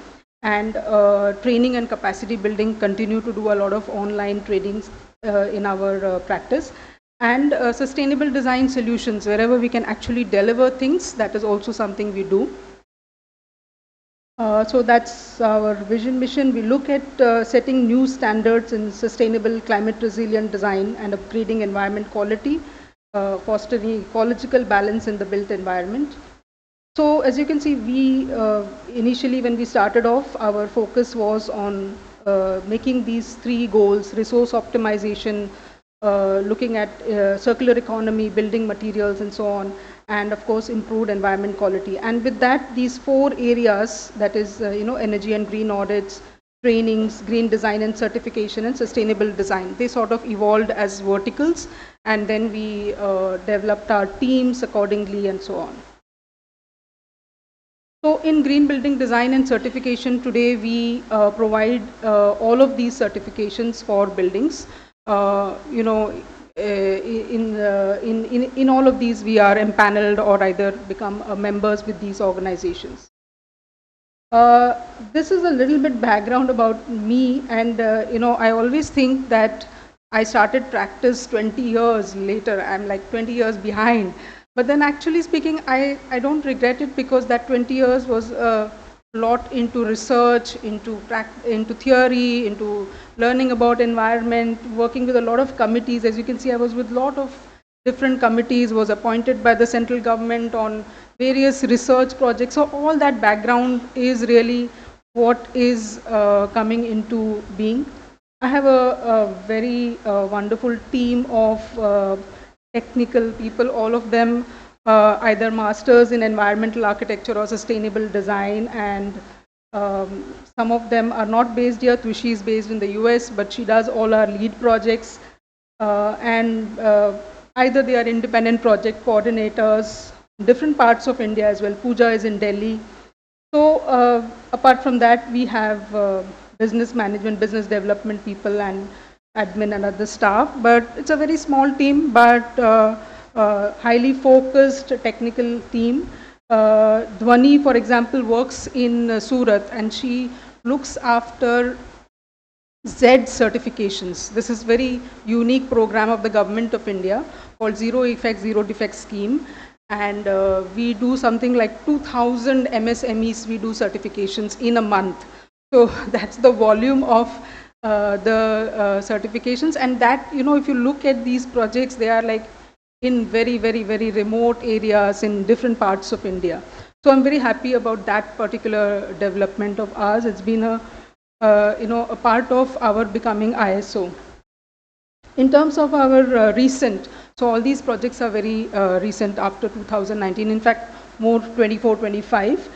and training and capacity building. Continue to do a lot of online trainings in our practice. And sustainable design solutions, wherever we can actually deliver things, that is also something we do. So that's our vision mission. We look at setting new standards in sustainable climate resilient design and upgrading environment quality, fostering ecological balance in the built environment. So as you can see, we initially when we started off, our focus was on making these three goals: resource optimization, looking at circular economy, building materials and so on, and of course improved environment quality. And with that, these four areas, that is energy and green audits, trainings, green design and certification, and sustainable design, they sort of evolved as verticals, and then we developed our teams accordingly and so on. So in green building design and certification today, we provide all of these certifications for buildings. In all of these, we are empaneled or either become members with these organizations. This is a little bit background about me, and I always think that I started practice 20 years later. I'm like 20 years behind. But then actually speaking, I don't regret it because that 20 years was a lot into research, into theory, into learning about environment, working with a lot of committees. As you can see, I was with a lot of different committees, was appointed by the central government on various research projects. So all that background is really what is coming into being. I have a very wonderful team of technical people, all of them either masters in environmental architecture or sustainable design, and some of them are not based here. Twishi is based in the US, but she does all our lead projects, and either they are independent project coordinators, different parts of India as well. Pooja is in Delhi. So apart from that, we have business management, business development people, and admin and other staff, but it's a very small team, but highly focused technical team. Dhwani, for example, works in Surat, and she looks after Z certifications. This is very unique program of the government of India called Zero Effect, Zero Defect Scheme. And we do something like 2,000 MSMEs, we do certifications in a month. So that's the volume of the certifications. And that, if you look at these projects, they are like in very, very, very remote areas in different parts of India. So I'm very happy about that particular development of ours. It's been a part of our becoming ISO. In terms of our recent, so all these projects are very recent after 2019, in fact, more 24, 25.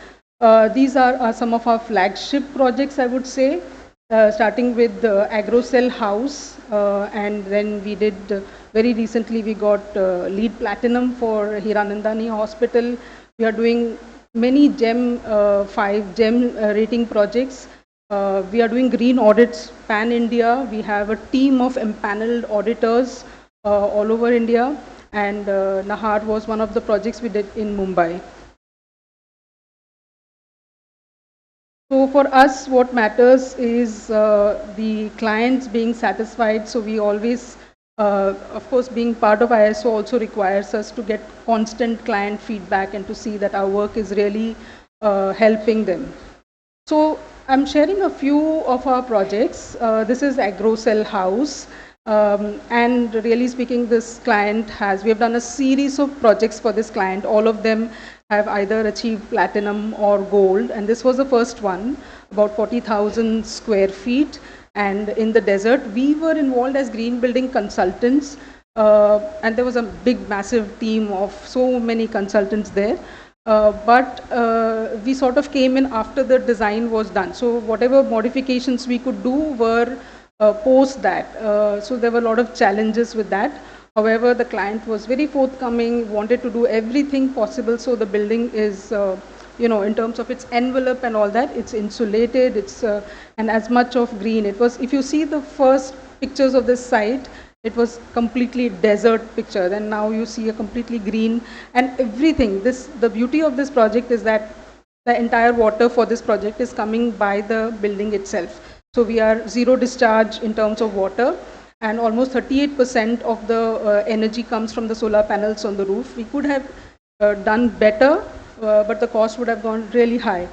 These are some of our flagship projects, I would say, starting with the AgroCell House, and then we did, very recently we got LEED Platinum for Hiranandani Hospital. We are doing many GEM 5 GEM rating projects. We are doing green audits pan-India. We have a team of empaneled auditors all over India, and Nahar was one of the projects we did in Mumbai. So for us, what matters is the clients being satisfied. So we always, of course, being part of ISO also requires us to get constant client feedback and to see that our work is really helping them. So I'm sharing a few of our projects. This is AgroCell House. And really speaking, this client we have done a series of projects for this client. All of them have either achieved platinum or gold. And this was the first one, about 40,000 square feet. And in the desert, we were involved as green building consultants. And there was a big, massive team of so many consultants there. But we sort of came in after the design was done. So whatever modifications we could do were post that. So there were a lot of challenges with that. However, the client was very forthcoming, wanted to do everything possible. So the building is, in terms of its envelope and all that, it's insulated, it's and as much of green. It was, if you see the first pictures of this site, it was completely desert picture. Then now you see a completely green and everything. The beauty of this project is that the entire water for this project is coming by the building itself. So we are zero discharge in terms of water, and almost 38% of the energy comes from the solar panels on the roof. We could have done better, but the cost would have gone really high.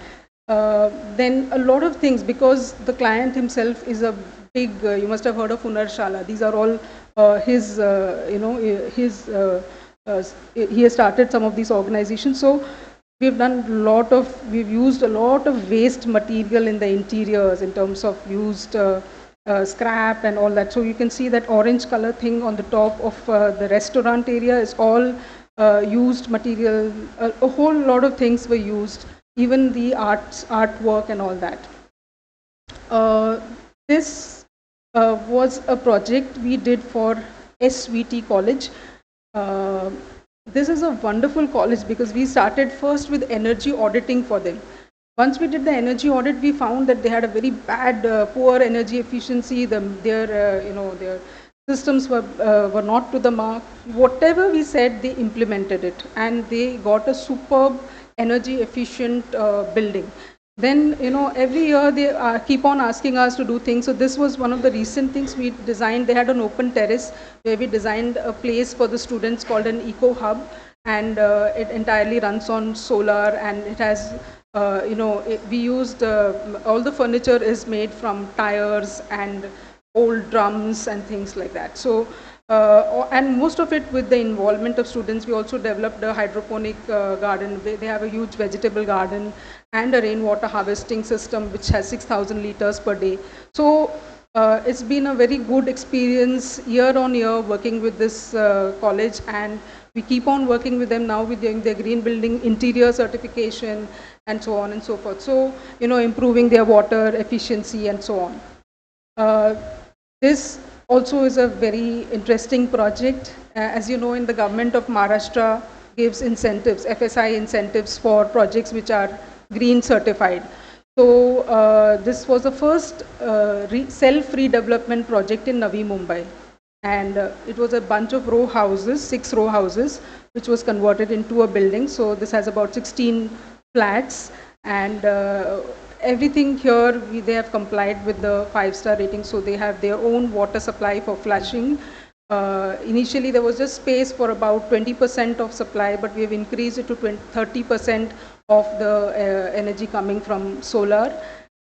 Then a lot of things, because the client himself is a big, you must have heard of Hunarshala. These are all he has started some of these organizations. So we've used a lot of waste material in the interiors in terms of used scrap and all that. So you can see that orange color thing on the top of the restaurant area is all used material. A whole lot of things were used, even the artwork and all that. This was a project we did for SVT College. This is a wonderful college because we started first with energy auditing for them. Once we did the energy audit, we found that they had a very bad, poor energy efficiency. Their systems were not to the mark. Whatever we said, they implemented it, and they got a superb energy efficient building. Then, every year they keep on asking us to do things. So this was one of the recent things we designed. They had an open terrace where we designed a place for the students called an eco hub, and it entirely runs on solar, and it has, we used, all the furniture is made from tires and old drums and things like that. So, and most of it with the involvement of students. We also developed a hydroponic garden. They have a huge vegetable garden and a rainwater harvesting system which has 6,000 liters per day. So it's been a very good experience year on year working with this college, and we keep on working with them now with their green building interior certification and so on and so forth. So, improving their water efficiency and so on. This also is a very interesting project. As you know, in the government of Maharashtra gives incentives, FSI incentives for projects which are green certified. So this was the first self-redevelopment project in Navi Mumbai. And it was a bunch of row houses, 6 row houses, which was converted into a building. So this has about 16 flats, and everything here, they have complied with the 5-star rating, so they have their own water supply for flushing. Initially, there was just space for about 20% of supply, but we have increased it to 30% of the energy coming from solar.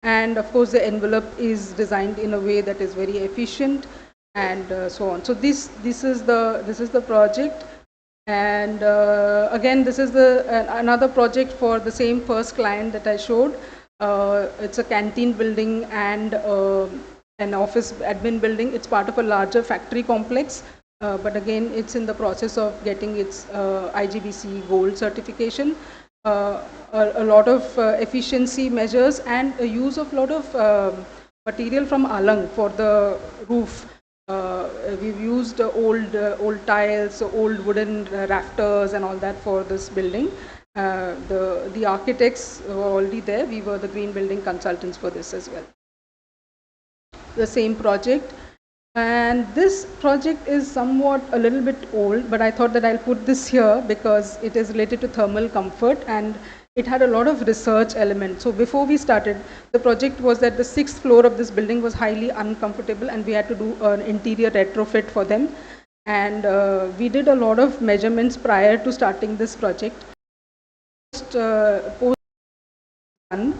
And of course, the envelope is designed in a way that is very efficient, and so on. So this is the project. And again, this is another project for the same first client that I showed. It's a canteen building and an office admin building. It's part of a larger factory complex, but again, it's in the process of getting its IGBC gold certification. A lot of efficiency measures and a use of a lot of material from Alang for the roof. We've used old tiles, old wooden rafters and all that for this building. The architects were already there. We were the green building consultants for this as well. The same project. And this project is somewhat a little bit old, but I thought that I'll put this here because it is related to thermal comfort and it had a lot of research elements. So before we started, the project was that the 6th floor of this building was highly uncomfortable and we had to do an interior retrofit for them. And we did a lot of measurements prior to starting this project. Post done.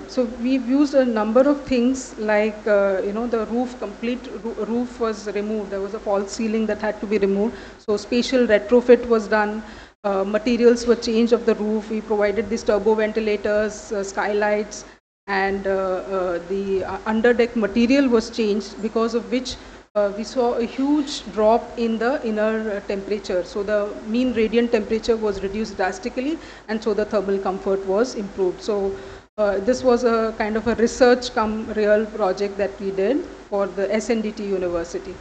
So we've used a number of things like, the complete roof was removed. There was a false ceiling that had to be removed. So spatial retrofit was done. Materials were changed of the roof. We provided these turbo ventilators, skylights, and the underdeck material was changed, because of which we saw a huge drop in the inner temperature. So the mean radiant temperature was reduced drastically, and so the thermal comfort was improved. So this was a kind of a research come real project that we did for the SNDT University.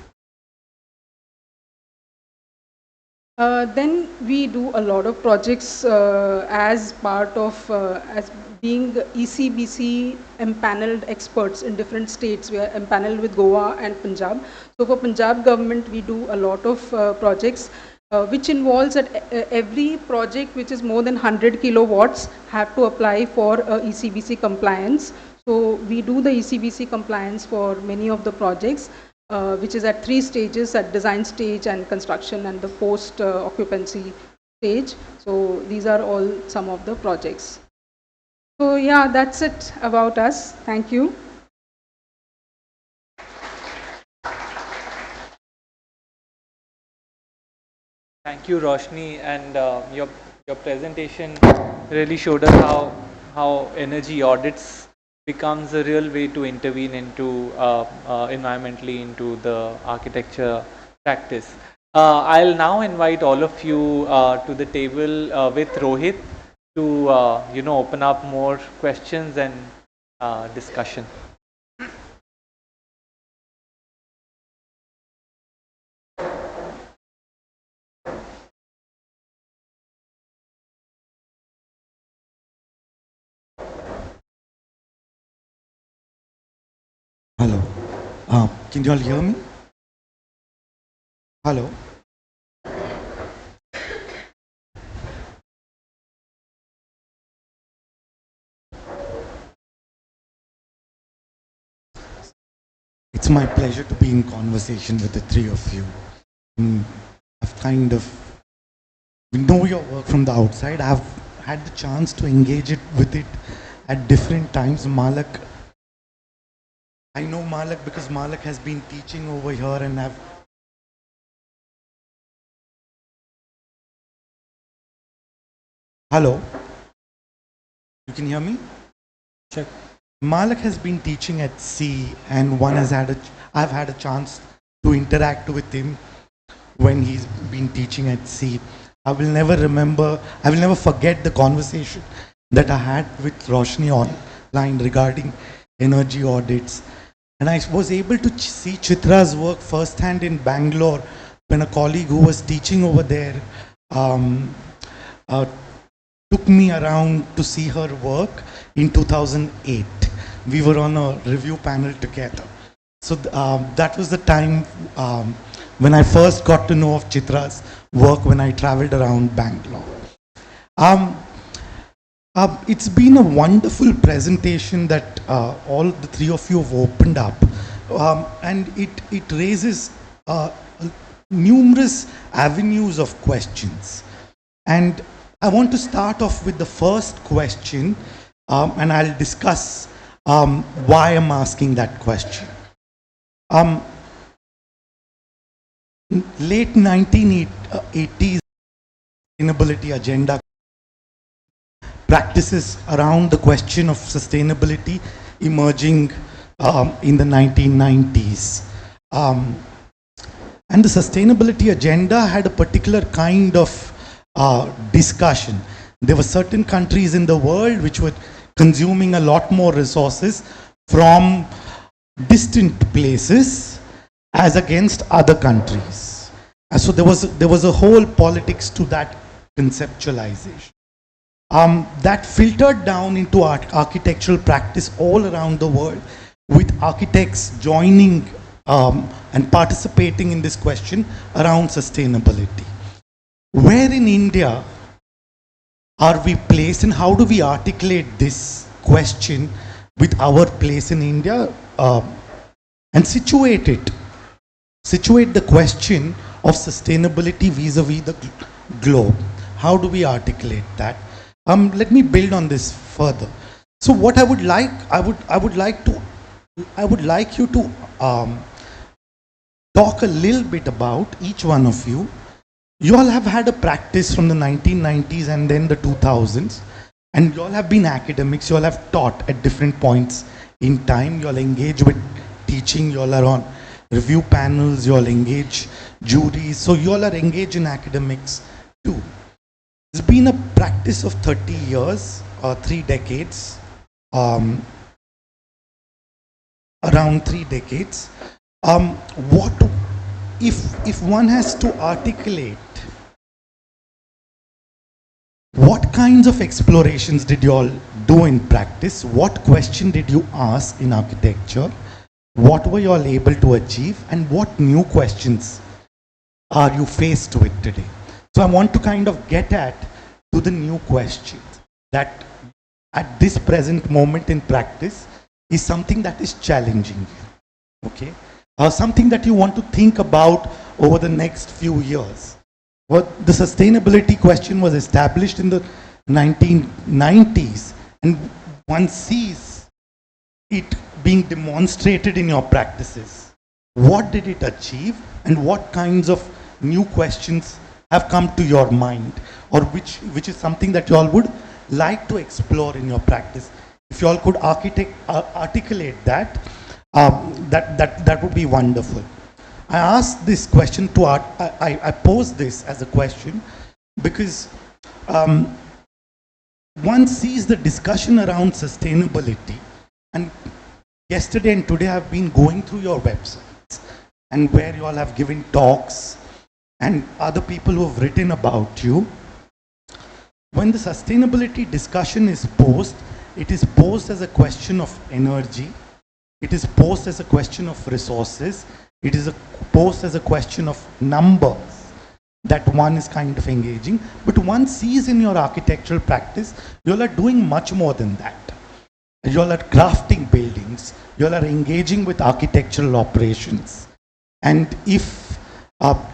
Then we do a lot of projects as part of as being ECBC empaneled experts in different states. We are empaneled with Goa and Punjab. So for Punjab government, we do a lot of projects which involves that every project which is more than 100 kilowatts have to apply for ECBC compliance. So we do the ECBC compliance for many of the projects, which is at 3 stages, at design stage and construction and the post occupancy stage. So these are all some of the projects. So yeah, that's it about us. Thank you. Thank you, Roshni, and your presentation really showed us how energy audits becomes a real way to intervene into environmentally into the architecture practice. I'll now invite all of you to the table with Rohit to open up more questions and discussion. Hello. Can you all hear me? Hello. It's my pleasure to be in conversation with the three of you. We know your work from the outside. I've had the chance to engage with it at different times. I know Malak because Malak has been teaching over here and Hello? You can hear me? Check. Malak has been teaching at SEA and I've had a chance to interact with him when he's been teaching at SEA. I will never forget the conversation that I had with Roshni online regarding energy audits. And I was able to see Chitra's work firsthand in Bangalore when a colleague who was teaching over there took me around to see her work in 2008. We were on a review panel together. So that was the time when I first got to know of Chitra's work when I traveled around Bangalore. It's been a wonderful presentation that all the three of you have opened up, and it raises numerous avenues of questions. And I want to start off with the first question, and I'll discuss why I'm asking that question. Late 1980s sustainability agenda practices around the question of sustainability emerging in the 1990s. And the sustainability agenda had a particular kind of discussion. There were certain countries in the world which were consuming a lot more resources from distant places as against other countries. And so there was a whole politics to that conceptualization. That filtered down into architectural practice all around the world, with architects joining and participating in this question around sustainability. Where in India are we placed, and how do we articulate this question with our place in India and situate the question of sustainability vis-a-vis the globe? How do we articulate that? Let me build on this further. So what I would like you to talk a little bit about, each one of you. You all have had a practice from the 1990s and then the 2000s, and you all have been academics. You all have taught at different points in time. You all engage with teaching. You all are on review panels. You all engage juries. So you all are engaged in academics too. It's been a practice of 30 years, 3 decades, around 3 decades. What if one has to articulate, what kinds of explorations did you all do in practice? What question did you ask in architecture? What were you all able to achieve? And what new questions are you faced with today? So I want to kind of get at to the new questions that at this present moment in practice is something that is challenging you, okay? Something that you want to think about over the next few years. Well, the sustainability question was established in the 1990s, and one sees it being demonstrated in your practices. What did it achieve, and what kinds of new questions have come to your mind, or which is something that you all would like to explore in your practice? If you all could articulate that, that would be wonderful. I asked this question to I posed this as a question because one sees the discussion around sustainability, and yesterday and today I've been going through your websites and where you all have given talks and other people who have written about you. When the sustainability discussion is posed, it is posed as a question of energy, it is posed as a question of resources, it is posed as a question of numbers that one is kind of engaging. But one sees in your architectural practice, you all are doing much more than that. You all are crafting buildings, you all are engaging with architectural operations. And if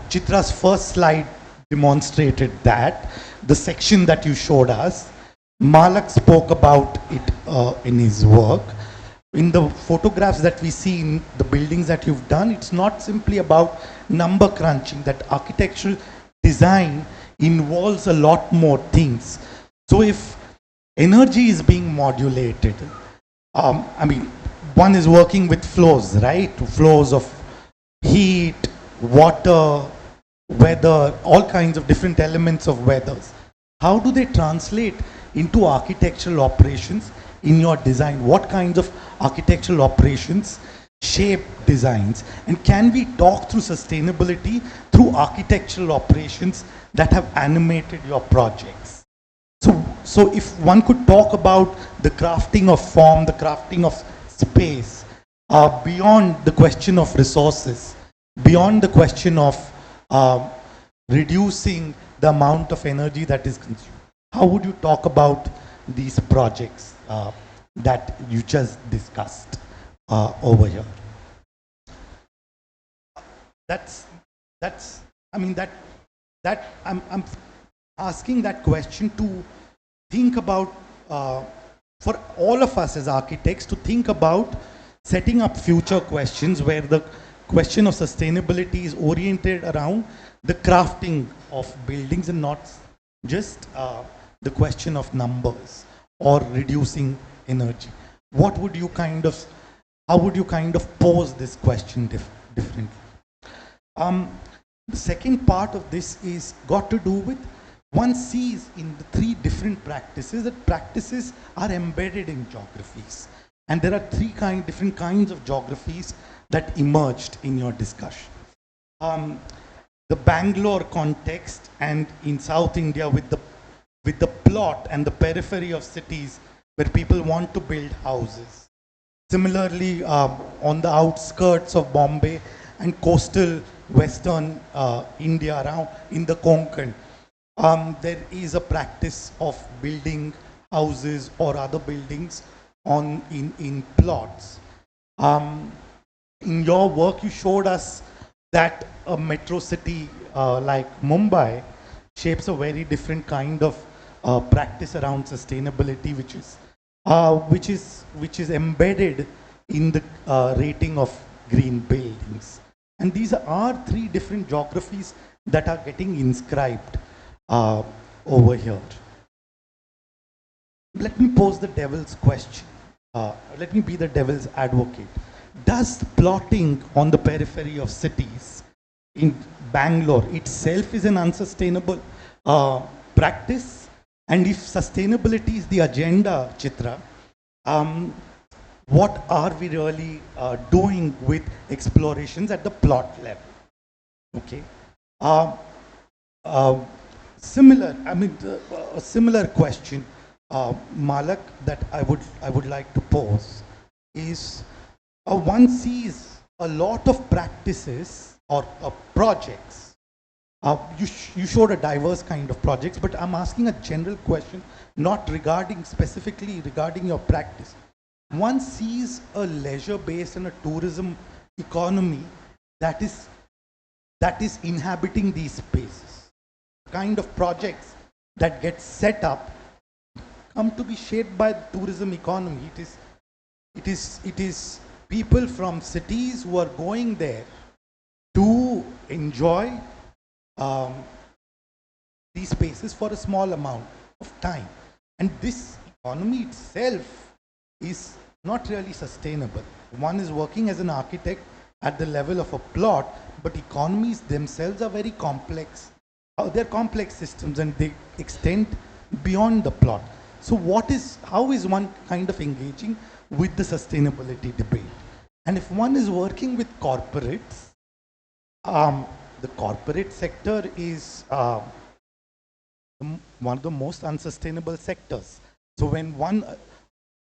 Chitra's first slide demonstrated that, the section that you showed us, Malak spoke about it in his work. In the photographs that we see in the buildings that you've done, it's not simply about number crunching. That architectural design involves a lot more things. So if energy is being modulated, I mean, one is working with flows, right? Flows of heat, water, weather, all kinds of different elements of weathers. How do they translate into architectural operations in your design? What kinds of architectural operations shape designs? And can we talk through sustainability through architectural operations that have animated your projects? So if one could talk about the crafting of form, the crafting of space, beyond the question of resources, beyond the question of reducing the amount of energy that is consumed, how would you talk about these projects that you just discussed over here. I mean, I'm asking that question to think about, for all of us as architects, to think about setting up future questions where the question of sustainability is oriented around the crafting of buildings and not just the question of numbers or reducing energy. What would you how would you pose this question differently? The second part of this is got to do with, one sees in the three different practices that practices are embedded in geographies. And there are three different kinds of geographies that emerged in your discussion. The Bangalore context, and in South India with the plot and the periphery of cities where people want to build houses. Similarly, on the outskirts of Bombay and coastal western India around in the Konkan, there is a practice of building houses or other buildings in plots. In your work, you showed us that a metro city like Mumbai shapes a very different kind of practice around sustainability, which is embedded in the rating of green buildings. And these are three different geographies that are getting inscribed over here. Let me pose the devil's question. Let me be the devil's advocate. Does plotting on the periphery of cities in Bangalore itself is an unsustainable practice? And if sustainability is the agenda, Chitra, what are we really doing with explorations at the plot level? Okay. A similar question, Malak, that I would like to pose is, one sees a lot of practices or projects. You showed a diverse kind of projects, but I'm asking a general question, not specifically regarding your practice. One sees a leisure-based and a tourism economy that is inhabiting these spaces. Kind of projects that get set up come to be shaped by the tourism economy. It is people from cities who are going there to enjoy these spaces for a small amount of time. And this economy itself is not really sustainable. One is working as an architect at the level of a plot, but economies themselves are very complex. They're complex systems and they extend beyond the plot. So how is one kind of engaging with the sustainability debate? And if one is working with corporates, the corporate sector is one of the most unsustainable sectors. So when one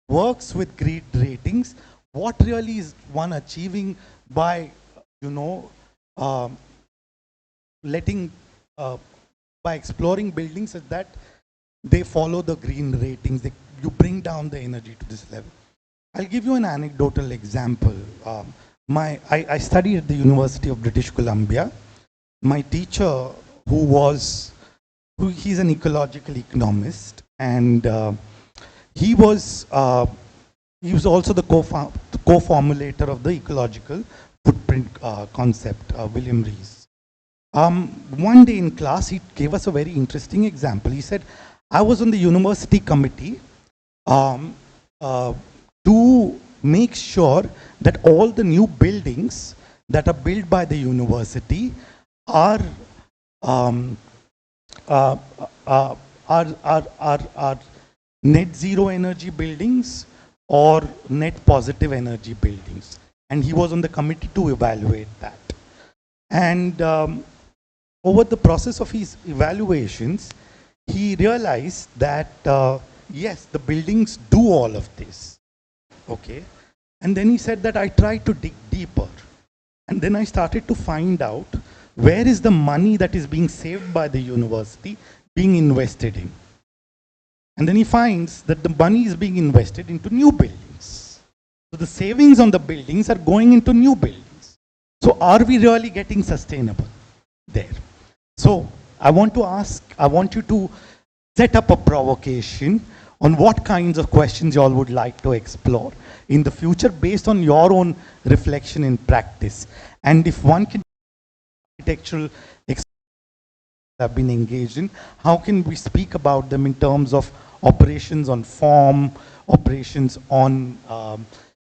works with grid ratings, what really is one achieving by, by exploring buildings such that they follow the green ratings, you bring down the energy to this level. I'll give you an anecdotal example. I studied at the University of British Columbia. My teacher, he's an ecological economist, and he was also the co-formulator of the ecological footprint concept, William Rees. One day in class, he gave us a very interesting example. He said, I was on the university committee to make sure that all the new buildings that are built by the university are net zero energy buildings or net positive energy buildings. And he was on the committee to evaluate that. And over the process of his evaluations, he realized that, yes, the buildings do all of this. Okay. And then he said that I tried to dig deeper. And then I started to find out where is the money that is being saved by the university being invested in. And then he finds that the money is being invested into new buildings. So the savings on the buildings are going into new buildings. So are we really getting sustainable there? So I want you to set up a provocation on what kinds of questions you all would like to explore in the future based on your own reflection in practice. And if one can architectural have been engaged in, how can we speak about them in terms of operations on form, operations on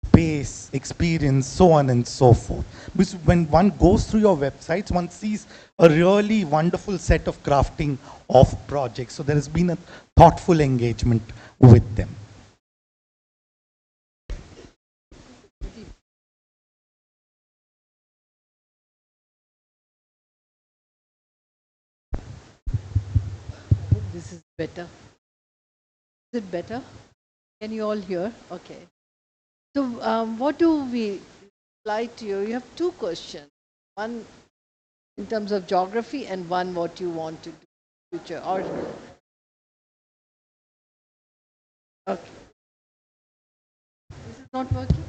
space, experience, so on and so forth. Because when one goes through your websites, one sees a really wonderful set of crafting of projects. So there has been a thoughtful engagement with them. This is better. Is it better? Can you all hear? Okay. So what do we apply to you? You have two questions. One in terms of geography and one what you want to do in the future. Or okay. This is not working?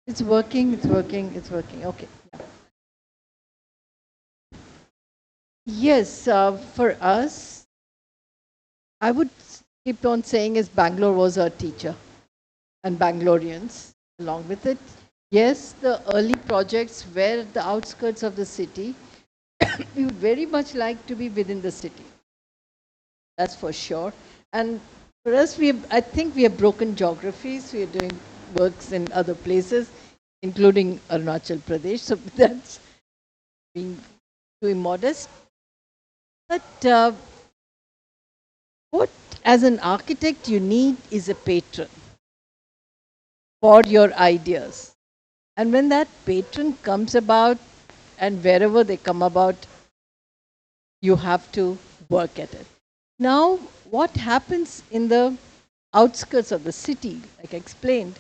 It's working, it's working, it's working. Okay. Yeah. Yes, for us, I would keep on saying is Bangalore was our teacher and Bangaloreans along with it. Yes, the early projects were at the outskirts of the city. We would very much like to be within the city. That's for sure. And for us, I think we have broken geographies. We are doing works in other places, including Arunachal Pradesh. So that's being too immodest. But what, as an architect, you need is a patron for your ideas. And when that patron comes about, and wherever they come about, you have to work at it. Now, what happens in the outskirts of the city, like I explained,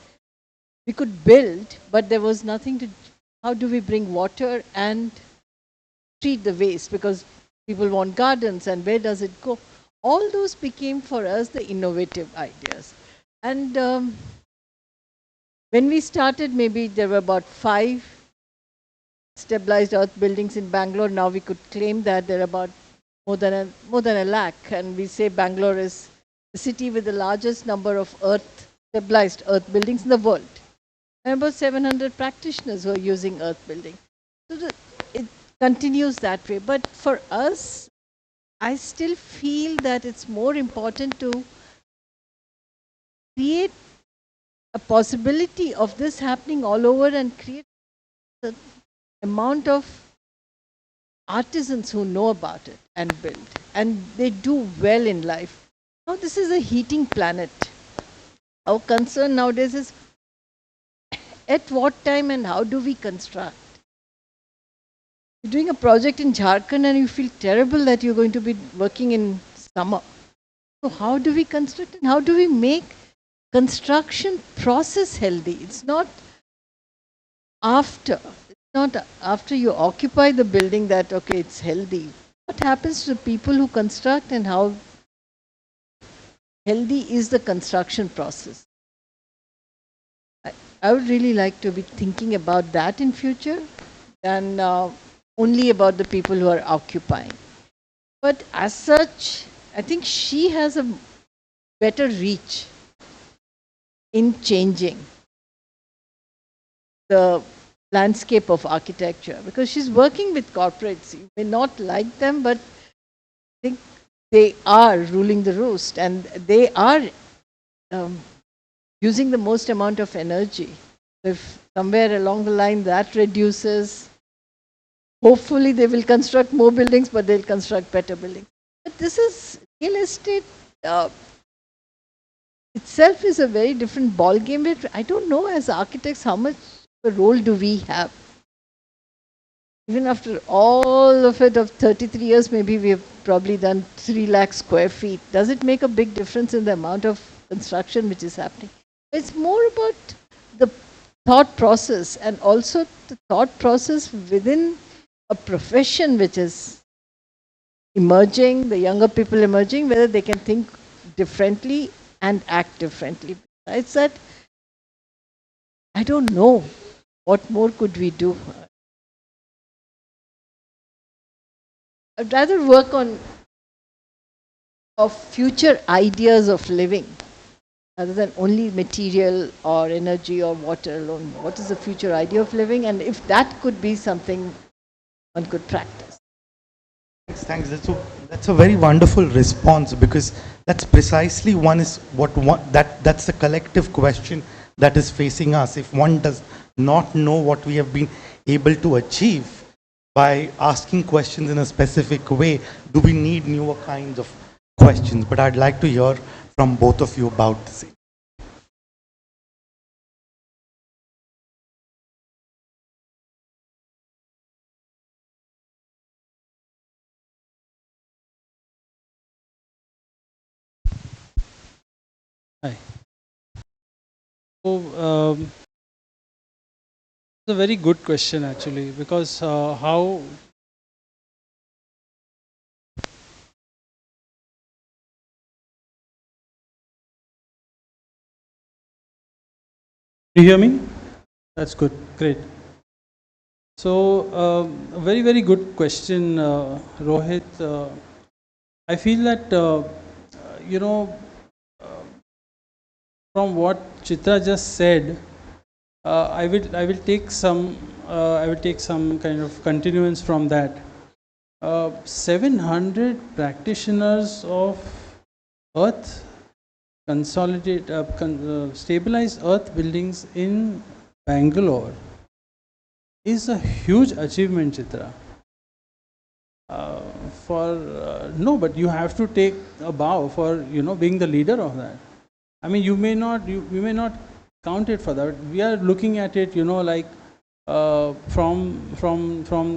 we could build, but there was nothing to, how do we bring water and treat the waste? Because people want gardens, and where does it go? All those became for us the innovative ideas. And when we started, maybe there were about 5 stabilized earth buildings in Bangalore. Now we could claim that there are about more than a lakh, and we say Bangalore is the city with the largest number of stabilized earth buildings in the world. And about 700 practitioners who are using earth building. So it continues that way. But for us, I still feel that it's more important to create a possibility of this happening all over and create the amount of artisans who know about it and build. And they do well in life. Now, this is a heating planet. Our concern nowadays is at what time and how do we construct? You're doing a project in Jharkhand and you feel terrible that you're going to be working in summer. So how do we construct and how do we make construction process healthy? It's not after you occupy the building that, okay, it's healthy. What happens to the people who construct and how healthy is the construction process? I would really like to be thinking about that in future than only about the people who are occupying. But as such, I think she has a better reach in changing the landscape of architecture, because she's working with corporates. You may not like them, but I think they are ruling the roost, and they are using the most amount of energy. If somewhere along the line that reduces, hopefully they will construct more buildings, but they'll construct better buildings. But this is real estate itself is a very different ball game. I don't know as architects how much a role do we have. Even after all of it of 33 years, maybe we have probably done 3 lakh square feet. Does it make a big difference in the amount of construction which is happening? It's more about the thought process, and also the thought process within a profession which is emerging, the younger people emerging, whether they can think differently and act differently. Besides that, I don't know what more could we do. I'd rather work on of future ideas of living rather than only material or energy or water alone. What is the future idea of living? And if that could be something one could practice. Thanks. That's a very wonderful response, because that's precisely that's the collective question that is facing us. If one does not know what we have been able to achieve by asking questions in a specific way, do we need newer kinds of questions? But I'd like to hear from both of you about the same. Hi. So, it's a very good question actually, because how do you hear me? That's good, great. So, a very, very good question, Rohit. I feel that, you know, from what Chitra just said, I will take some kind of continuance from that. 700 practitioners of earth stabilized earth buildings in Bangalore is a huge achievement, Chitra. No, but you have to take a bow for being the leader of that. I mean, you may not count it for that. We are looking at it, like from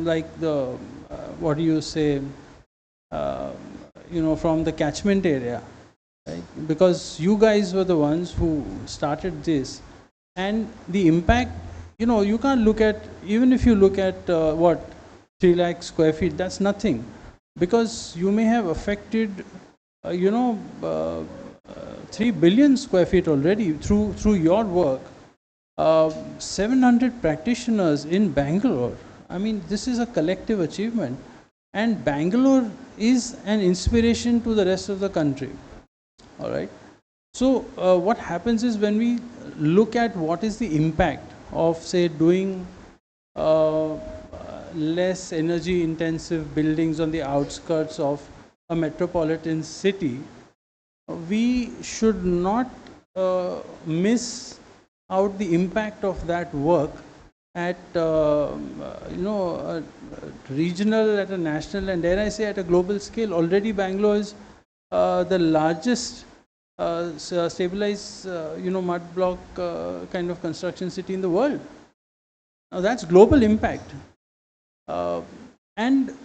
like the what do you say, from the catchment area, right? Because you guys were the ones who started this, and the impact. You can't look at, even if you look at 3 lakh square feet, that's nothing, because you may have affected 3 billion square feet already through your work. 700 practitioners in Bangalore. I mean, this is a collective achievement, and Bangalore is an inspiration to the rest of the country. All right. So what happens is, when we look at what is the impact of, say, doing less energy intensive buildings on the outskirts of a metropolitan city, we should not miss out the impact of that work at regional, at a national, and dare I say at a global scale. Already Bangalore is the largest stabilized mud block kind of construction city in the world. Now that's global impact. And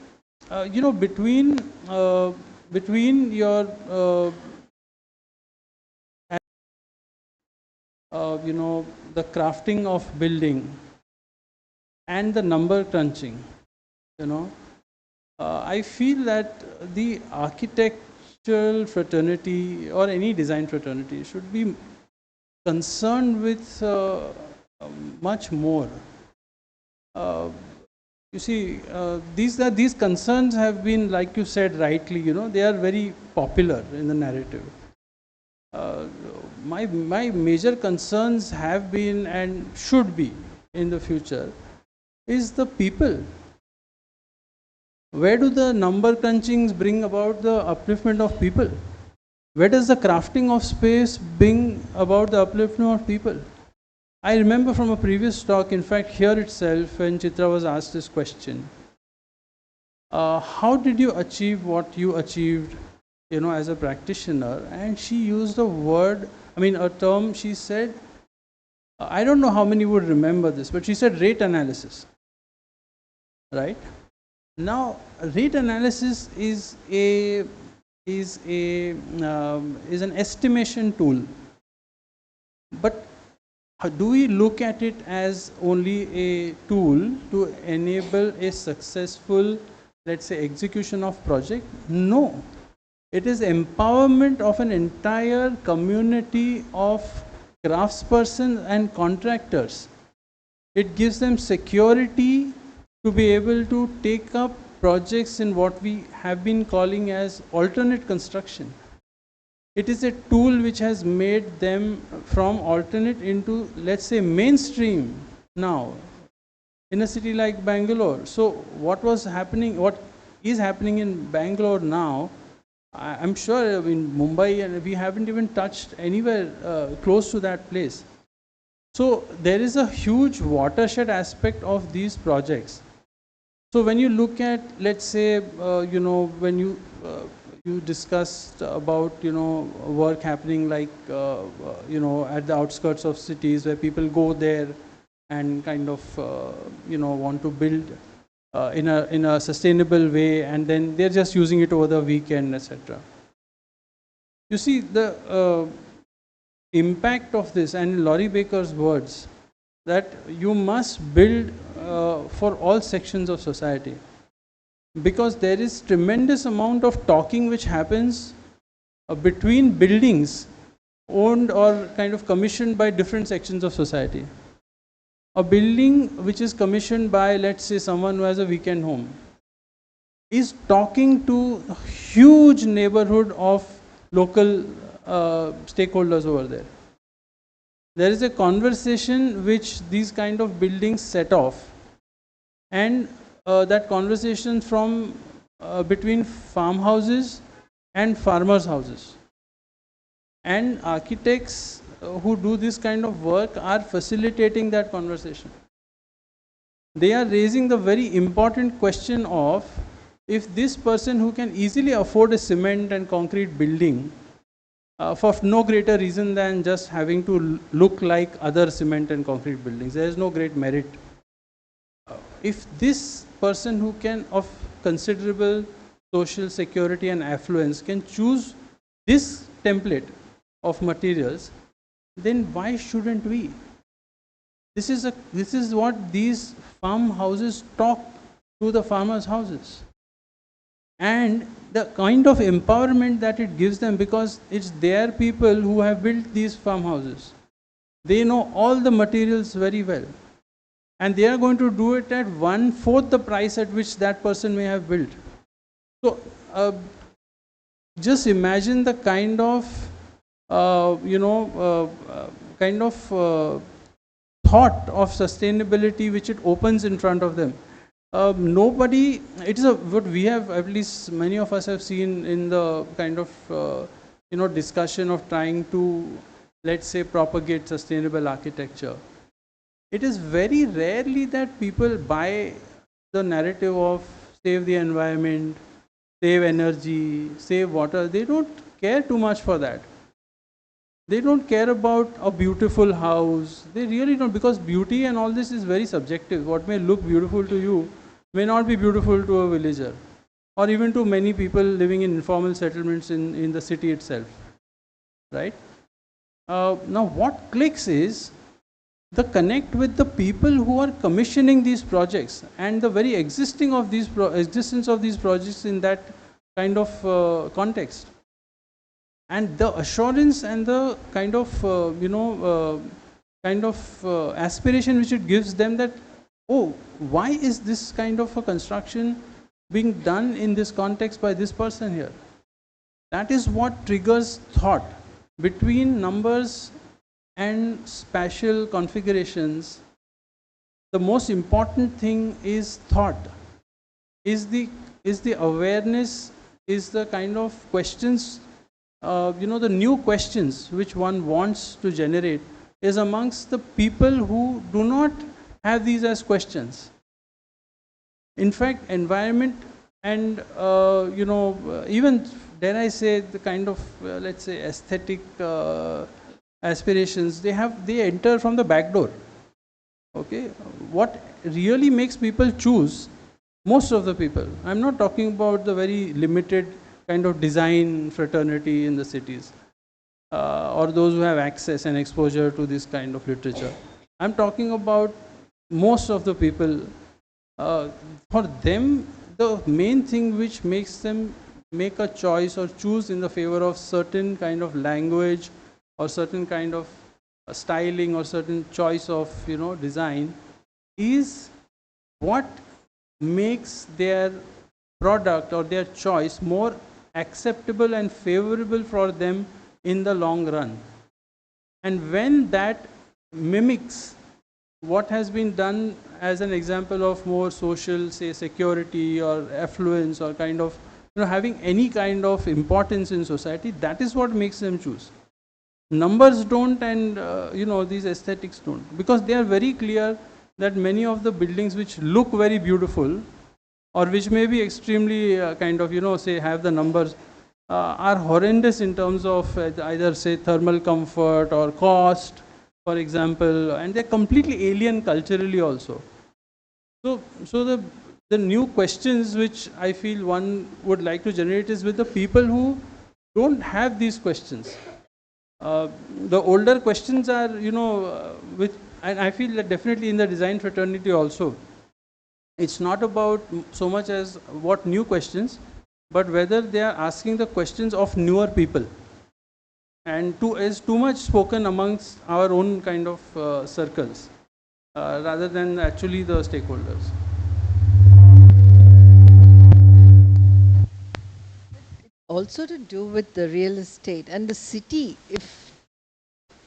between your the crafting of building and the number crunching, I feel that the architectural fraternity or any design fraternity should be concerned with much more. You see, these concerns have been, like you said rightly, they are very popular in the narrative. My major concerns have been, and should be in the future, is the people. Where do the number crunchings bring about the upliftment of people? Where does the crafting of space bring about the upliftment of people? I remember from a previous talk, in fact here itself, when Chitra was asked this question, how did you achieve what you achieved, as a practitioner? And she used a term, she said, I don't know how many would remember this, but she said rate analysis, right? Now, rate analysis is an estimation tool, but do we look at it as only a tool to enable a successful, let's say, execution of project? No. It is empowerment of an entire community of craftspersons and contractors. It gives them security to be able to take up projects in what we have been calling as alternate construction. It is a tool which has made them from alternate into, let's say, mainstream now in a city like Bangalore. So what was happening, what is happening in Bangalore now, I'm sure in Mumbai, and we haven't even touched anywhere close to that place. So there is a huge watershed aspect of these projects. So when you look at, let's say, when you discussed about, work happening like, at the outskirts of cities where people go there and kind of, want to build in a sustainable way, and then they're just using it over the weekend, etc. You see the impact of this, and Laurie Baker's words, that you must build for all sections of society, because there is tremendous amount of talking which happens between buildings owned or kind of commissioned by different sections of society. A building which is commissioned by, let's say, someone who has a weekend home is talking to a huge neighborhood of local stakeholders over there. There is a conversation which these kind of buildings set off, and that conversation from between farmhouses and farmers' houses. And architects who do this kind of work are facilitating that conversation. They are raising the very important question of, if this person who can easily afford a cement and concrete building for no greater reason than just having to look like other cement and concrete buildings, there is no great merit. If this person who can, of considerable social security and affluence, can choose this template of materials, then why shouldn't we? This is what these farmhouses talk to the farmers' houses. And the kind of empowerment that it gives them, because it's their people who have built these farmhouses. They know all the materials very well. And they are going to do it at 1/4 the price at which that person may have built. So just imagine the kind of thought of sustainability which it opens in front of them. Nobody, it is what we have, at least many of us have seen in the kind of discussion of trying to, let's say, propagate sustainable architecture. It is very rarely that people buy the narrative of save the environment, save energy, save water. They don't care too much for that. They don't care about a beautiful house. They really don't, because beauty and all this is very subjective. What may look beautiful to you may not be beautiful to a villager, or even to many people living in informal settlements in the city itself. Right? Now what clicks is the connect with the people who are commissioning these projects, and the very existence of these projects in that kind of context. And the assurance and the kind of aspiration which it gives them, that, oh, why is this kind of a construction being done in this context by this person here? That is what triggers thought. Between numbers and spatial configurations, the most important thing is thought, is the awareness, is the kind of questions, the new questions which one wants to generate is amongst the people who do not have these as questions. In fact, environment and, even, dare I say, the kind of, let's say, aesthetic aspirations, they enter from the back door. Okay, what really makes people choose, most of the people, I'm not talking about the very limited kind of design fraternity in the cities, or those who have access and exposure to this kind of literature. I'm talking about most of the people. For them, the main thing which makes them make a choice or choose in the favor of certain kind of language or certain kind of styling or certain choice of design is what makes their product or their choice more acceptable and favorable for them in the long run. And when that mimics what has been done as an example of more social, say, security or affluence or kind of having any kind of importance in society, that is what makes them choose. Numbers don't, and these aesthetics don't, because they are very clear that many of the buildings which look very beautiful or which may be extremely say have the numbers are horrendous in terms of either say thermal comfort or cost, for example, and they're completely alien culturally also. So the new questions which I feel one would like to generate is with the people who don't have these questions. The older questions are, and I feel that definitely in the design fraternity also, it's not about so much as what new questions, but whether they are asking the questions of newer people. And is too much spoken amongst our own kind of circles, rather than actually the stakeholders. Also to do with the real estate and the city. If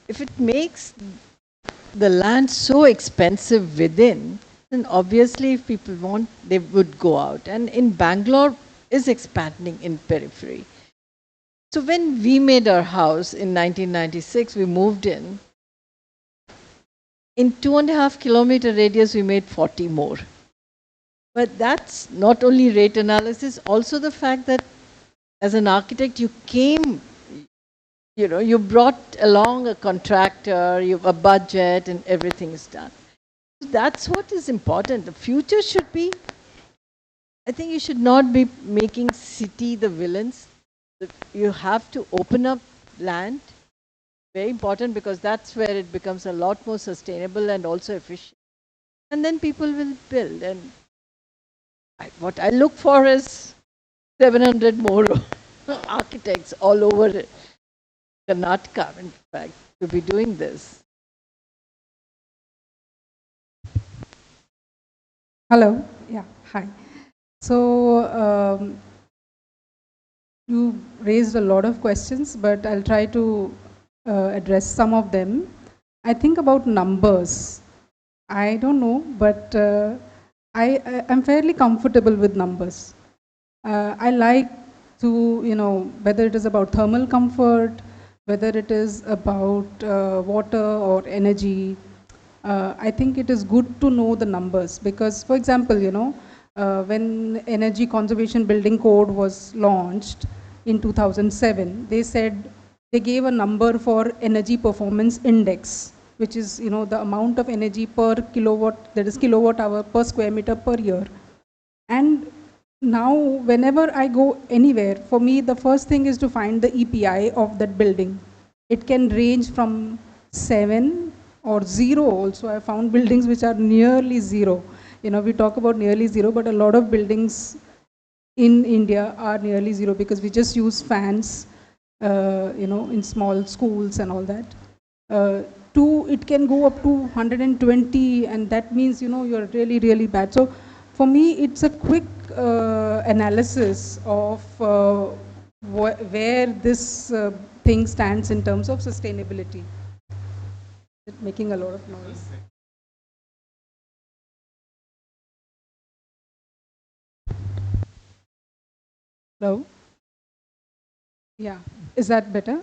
it makes the land so expensive within, then obviously if people want, they would go out. And in Bangalore is expanding in Periphery. So when we made our house in 1996, we moved in 2.5 kilometer radius, we made 40 more. But that's not only rate analysis, also the fact that as an architect, you came, you brought along a contractor, you have a budget, and everything is done. So that's what is important. The future should be, I think you should not be making city the villains. You have to open up land. Very important, because that's where it becomes a lot more sustainable and also efficient. And then people will build. And what I look for is 700 more architects all over Karnataka, in fact, to be doing this. Hello. Yeah. Hi. So you raised a lot of questions, but I'll try to address some of them. I think about numbers. I don't know, but I'm fairly comfortable with numbers. I like to, whether it is about thermal comfort, whether it is about water or energy, I think it is good to know the numbers, because, for example, when Energy Conservation Building Code was launched in 2007, they gave a number for energy performance index, which is, the amount of energy per kilowatt, that is kilowatt hour per square meter per year. And now, whenever I go anywhere, for me, the first thing is to find the EPI of that building. It can range from 7 or 0 also. I found buildings which are nearly 0. We talk about nearly 0, but a lot of buildings in India are nearly 0, because we just use fans, in small schools and all that. It can go up to 120, and that means, you're really, really bad. So for me, it's a quick analysis of where this thing stands in terms of sustainability. It's making a lot of noise. Hello? Yeah, is that better?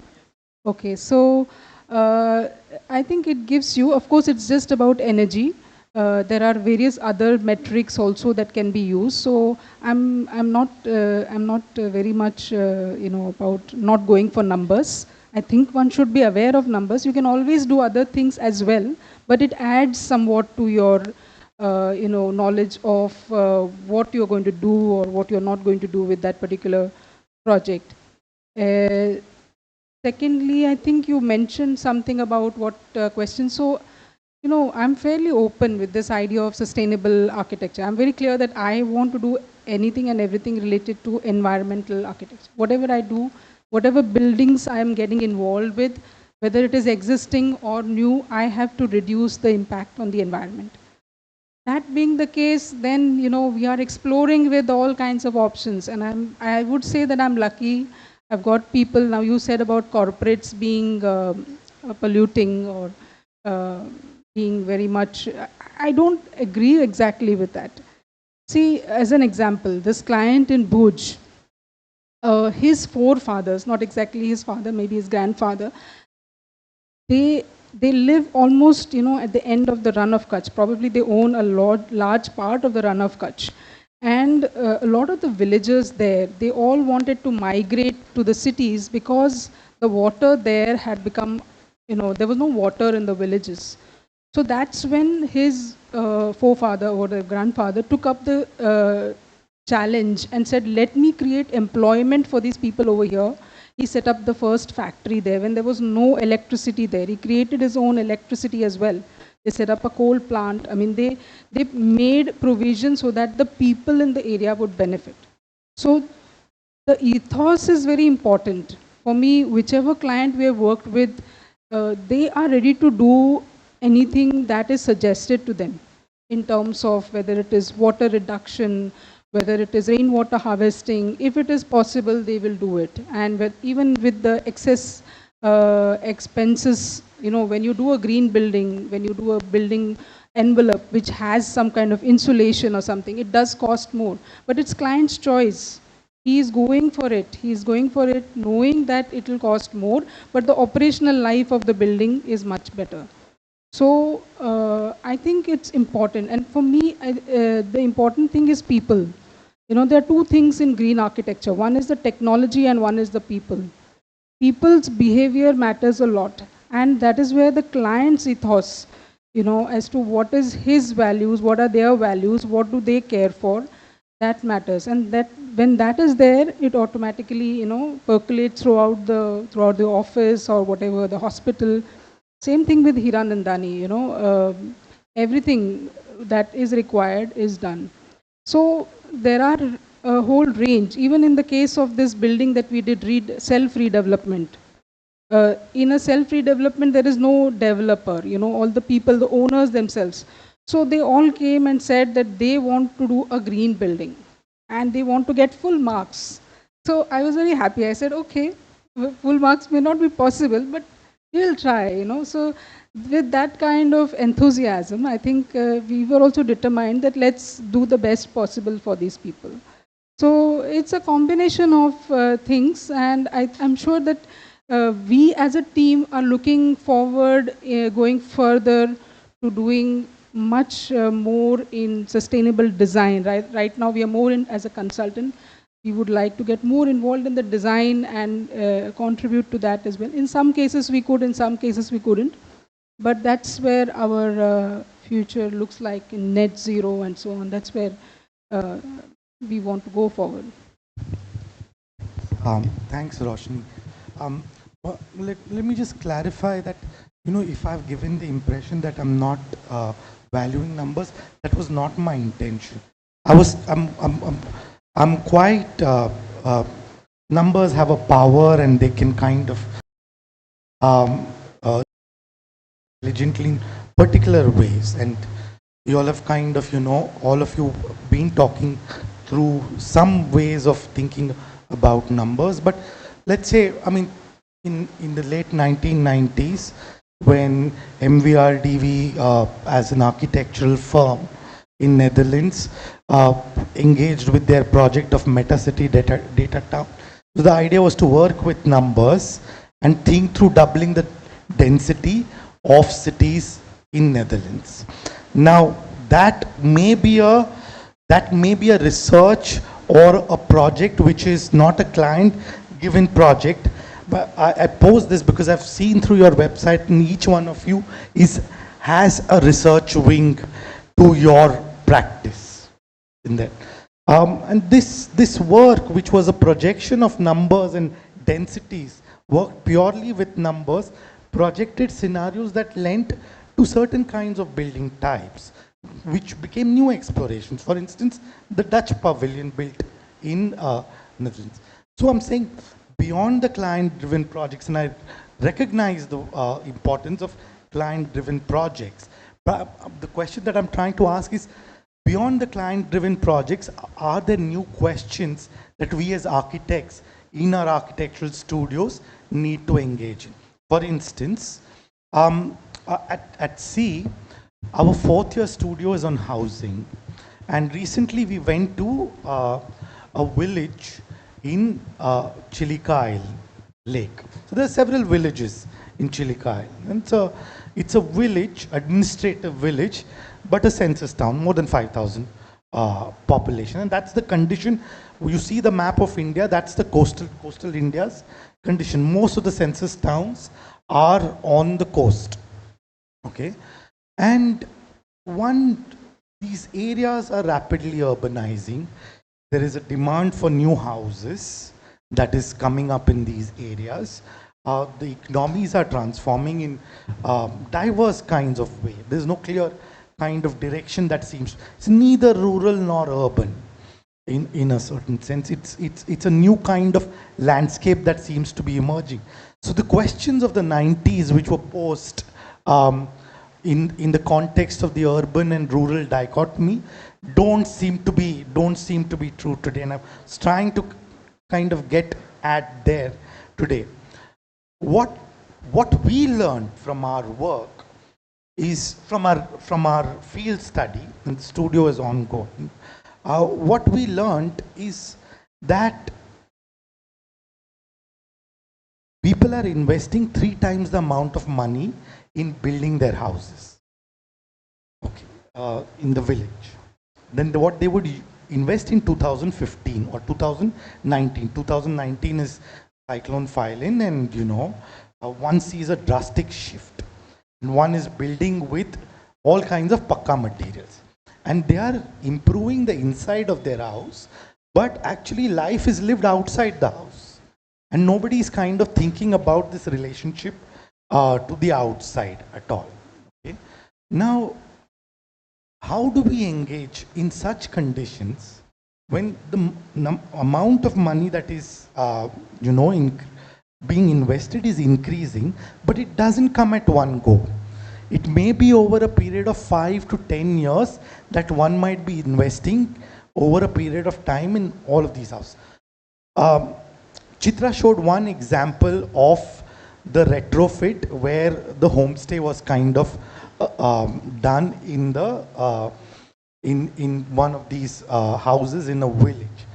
Okay, so I think it gives you, of course, it's just about energy. There are various other metrics also that can be used. So I'm not very much about not going for numbers. I think one should be aware of numbers. You can always do other things as well, but it adds somewhat to your knowledge of what you're going to do or what you're not going to do with that particular project. Secondly, I think you mentioned something about what questions. So, I'm fairly open with this idea of sustainable architecture. I'm very clear that I want to do anything and everything related to environmental architecture. Whatever I do, whatever buildings I am getting involved with, whether it is existing or new, I have to reduce the impact on the environment. That being the case, then, you know, we are exploring with all kinds of options. And I would say that I'm lucky. I've got people, now you said about corporates being polluting or being very much, I don't agree exactly with that. See, as an example, this client in Bhuj, his forefathers, not exactly his father, maybe his grandfather, they live almost, you know, at the end of the run of Kutch. Probably they own a large part of the run of Kutch. And a lot of the villagers there, they all wanted to migrate to the cities because the water there had become, you know, there was no water in the villages. So that's when his forefather or the grandfather took up the challenge and said, let me create employment for these people over here. He set up the first factory there when there was no electricity there. He created his own electricity as well. They set up a coal plant. I mean, they made provision so that the people in the area would benefit. So the ethos is very important. For me, whichever client we have worked with, they are ready to do anything that is suggested to them in terms of whether it is water reduction, whether it is rainwater harvesting. If it is possible, they will do it. And even with the excess expenses, you know, when you do a green building, when you do a building envelope which has some kind of insulation or something, it does cost more. But it's client's choice. He is going for it. He is going for it knowing that it will cost more, but the operational life of the building is much better. So I think it's important. And for me, the important thing is people. You know, there are two things in green architecture. One is the technology and one is the people. People's behavior matters a lot. And that is where the client's ethos, you know, as to what is his values, what are their values, what do they care for, that matters. And that when that is there, it automatically, you know, percolates throughout the office or whatever, the hospital. Same thing with Hiranandani, you know, everything that is required is done. So there are a whole range, even in the case of this building that we did self-redevelopment. In a self-redevelopment, there is no developer, you know, all the people, the owners themselves. So they all came and said that they want to do a green building and they want to get full marks. So I was very happy. I said, okay, full marks may not be possible, but we'll try, you know. So with that kind of enthusiasm, I think we were also determined that let's do the best possible for these people. So it's a combination of things, and I'm sure that we as a team are looking forward, going further to doing much more in sustainable design. Right now we are more in as a consultant. We would like to get more involved in the design and contribute to that as well. In some cases we could, in some cases we couldn't. But that's where our future looks like in net zero and so on. That's where we want to go forward. Thanks, Roshni. Well, let me just clarify that, you know, if I've given the impression that I'm not valuing numbers, that was not my intention. I'm quite, numbers have a power and they can kind of intelligently in particular ways, and you all have kind of, you know, all of you been talking through some ways of thinking about numbers. But let's say, I mean, in the late 1990s, when MVRDV as an architectural firm in Netherlands engaged with their project of Metacity data town. So the idea was to work with numbers and think through doubling the density of cities in Netherlands. Now that may be a research or a project which is not a client given project, but I pose this because I've seen through your website and each one of you has a research wing to your practice in that. And this work, which was a projection of numbers and densities, worked purely with numbers, projected scenarios that lent to certain kinds of building types. which became new explorations. For instance, the Dutch pavilion built in Netherlands. So I'm saying beyond the client-driven projects, and I recognize the importance of client-driven projects. But the question that I'm trying to ask is, beyond the client-driven projects, are there new questions that we as architects in our architectural studios need to engage in? For instance, at Sea, our fourth year studio is on housing. And recently we went to a village in Chilika Island Lake. So there are several villages in Chilika Island. And so it's a village, administrative village, but a census town, more than 5,000 population. And that's the condition. You see the map of India, that's the coastal India's condition. Most of the census towns are on the coast. Okay. And these areas are rapidly urbanizing. There is a demand for new houses that is coming up in these areas. The economies are transforming in diverse kinds of ways. There's no clear kind of direction that seems. It's neither rural nor urban in a certain sense. It's a new kind of landscape that seems to be emerging. So the questions of the 90s, which were posed in the context of the urban and rural dichotomy, don't seem to be true today. And I was trying to kind of get at there today. What we learned from our work is from our field study, and the studio is ongoing. What we learned is that people are investing 3 times the amount of money in building their houses, okay, in the village, than what they would invest in 2015 or 2019. 2019 is Cyclone Philin, and one sees a drastic shift. And one is building with all kinds of pakka materials. And they are improving the inside of their house, but actually life is lived outside the house. And nobody is kind of thinking about this relationship to the outside at all. Okay? Now, how do we engage in such conditions when the amount of money that is, being invested is increasing, but it doesn't come at one go? It may be over a period of 5 to 10 years that one might be investing over a period of time in all of these houses. Chitra showed one example of the retrofit where the homestay was kind of done in the in one of these houses in a village.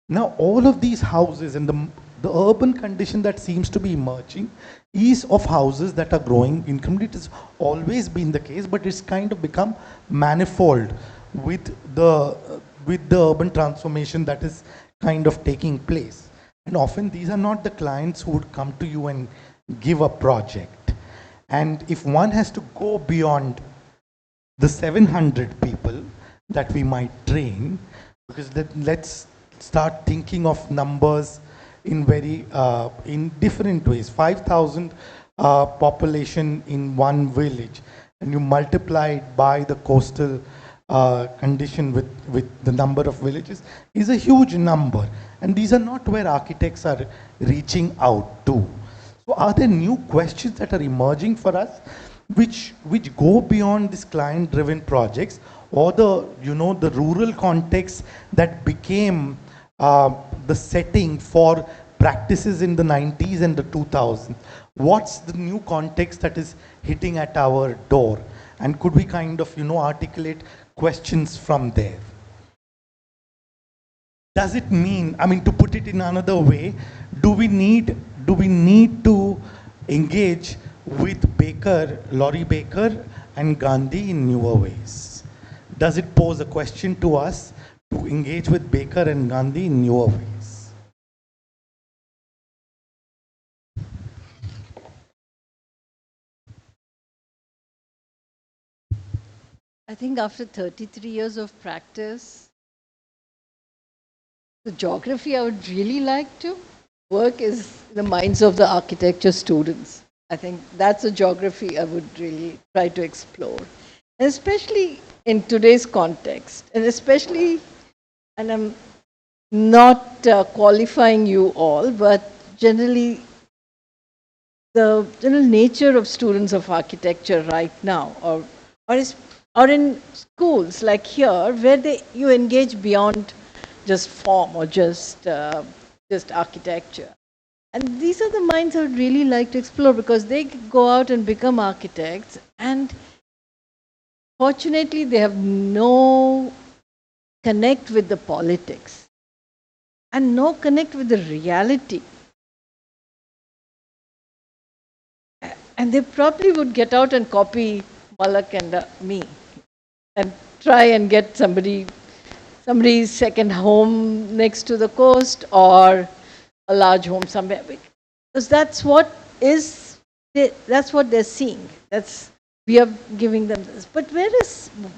Now all of these houses and the urban condition that seems to be emerging is of houses that are growing income. It has always been the case, but it's kind of become manifold with the urban transformation that is kind of taking place. And often these are not the clients who would come to you and give a project. And if one has to go beyond the 700 people that we might train, because let's start thinking of numbers in very in different ways. 5,000 population in one village, and you multiply it by the coastal condition with the number of villages, is a huge number. And these are not where architects are reaching out to. So are there new questions that are emerging for us which go beyond these client-driven projects, or the the rural context that became the setting for practices in the 90s and the 2000s? What's the new context that is hitting at our door? And could we kind of articulate questions from there? Does it mean, I mean, to put it in another way, do we need to engage with Baker, Laurie Baker and Gandhi in newer ways? Does it pose a question to us to engage with Baker and Gandhi in newer ways? I think after 33 years of practice, the geography I would really like to work is the minds of the architecture students. I think that's a geography I would really try to explore. especially in today's context, and especially, and I'm not qualifying you all, but generally the general nature of students of architecture right now, or, is, or in schools like here, where you engage beyond just form or just architecture. And these are the minds I would really like to explore, because they go out and become architects, and fortunately they have no connect with the politics and no connect with the reality. And they probably would get out and copy Malak and me and try and get somebody's second home next to the coast, or a large home somewhere, because that's what they're seeing. We are giving them this. But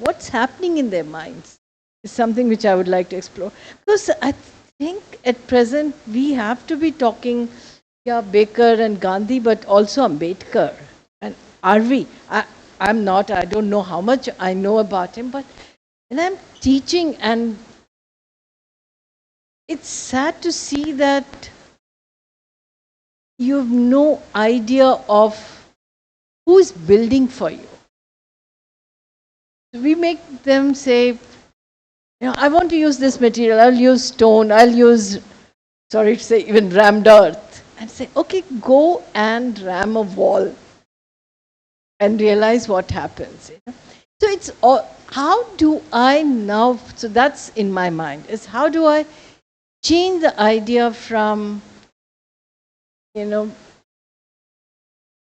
what's happening in their minds is something which I would like to explore, because I think at present we have to be talking, yeah, Baker and Gandhi, but also Ambedkar. And are we? I'm not. I don't know how much I know about him, but when I'm teaching, and it's sad to see that you have no idea of who is building for you. We make them say, I want to use this material, I'll use stone, I'll use, sorry to say, even rammed earth. And say, okay, go and ram a wall and realize what happens. So it's all, how do I now, so that's in my mind, is how do I change the idea from, there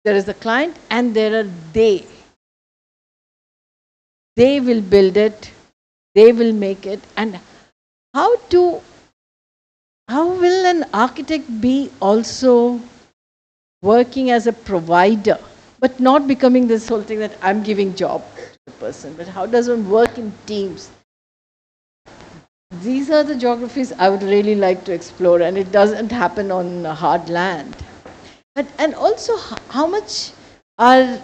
is the client and there are they. They will build it, they will make it. And how will an architect be also working as a provider, but not becoming this whole thing that I'm giving job to the person, but how does one work in teams? These are the geographies I would really like to explore, and it doesn't happen on hard land. And also, how much are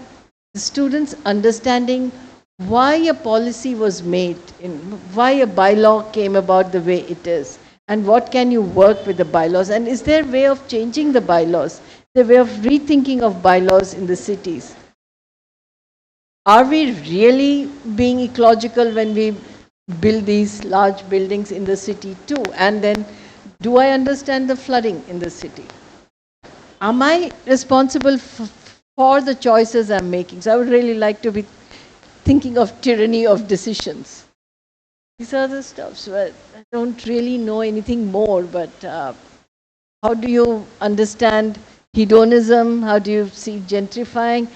the students understanding why a policy was made, why a bylaw came about the way it is, and what can you work with the bylaws, and is there a way of changing the bylaws, the way of rethinking of bylaws in the cities? Are we really being ecological when we build these large buildings in the city too? And then, do I understand the flooding in the city? Am I responsible for the choices I'm making? So I would really like to be thinking of tyranny of decisions. These are the stuff where I don't really know anything more, but how do you understand hedonism? How do you see gentrifying?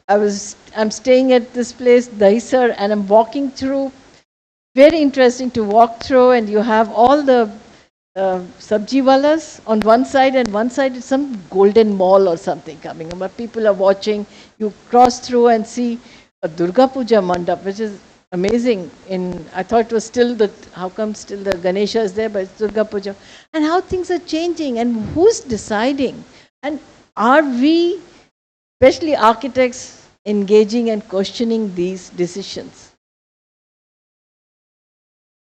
I'm staying at this place, Dahisar, and I'm walking through. Very interesting to walk through, and you have all the sabji walas on one side, and one side is some golden mall or something coming. But people are watching. You cross through and see a Durga Puja mandap, which is amazing. I thought it was still how come still the Ganesha is there, but it's Durga Puja. And how things are changing, and who's deciding? And are we, especially architects, engaging and questioning these decisions?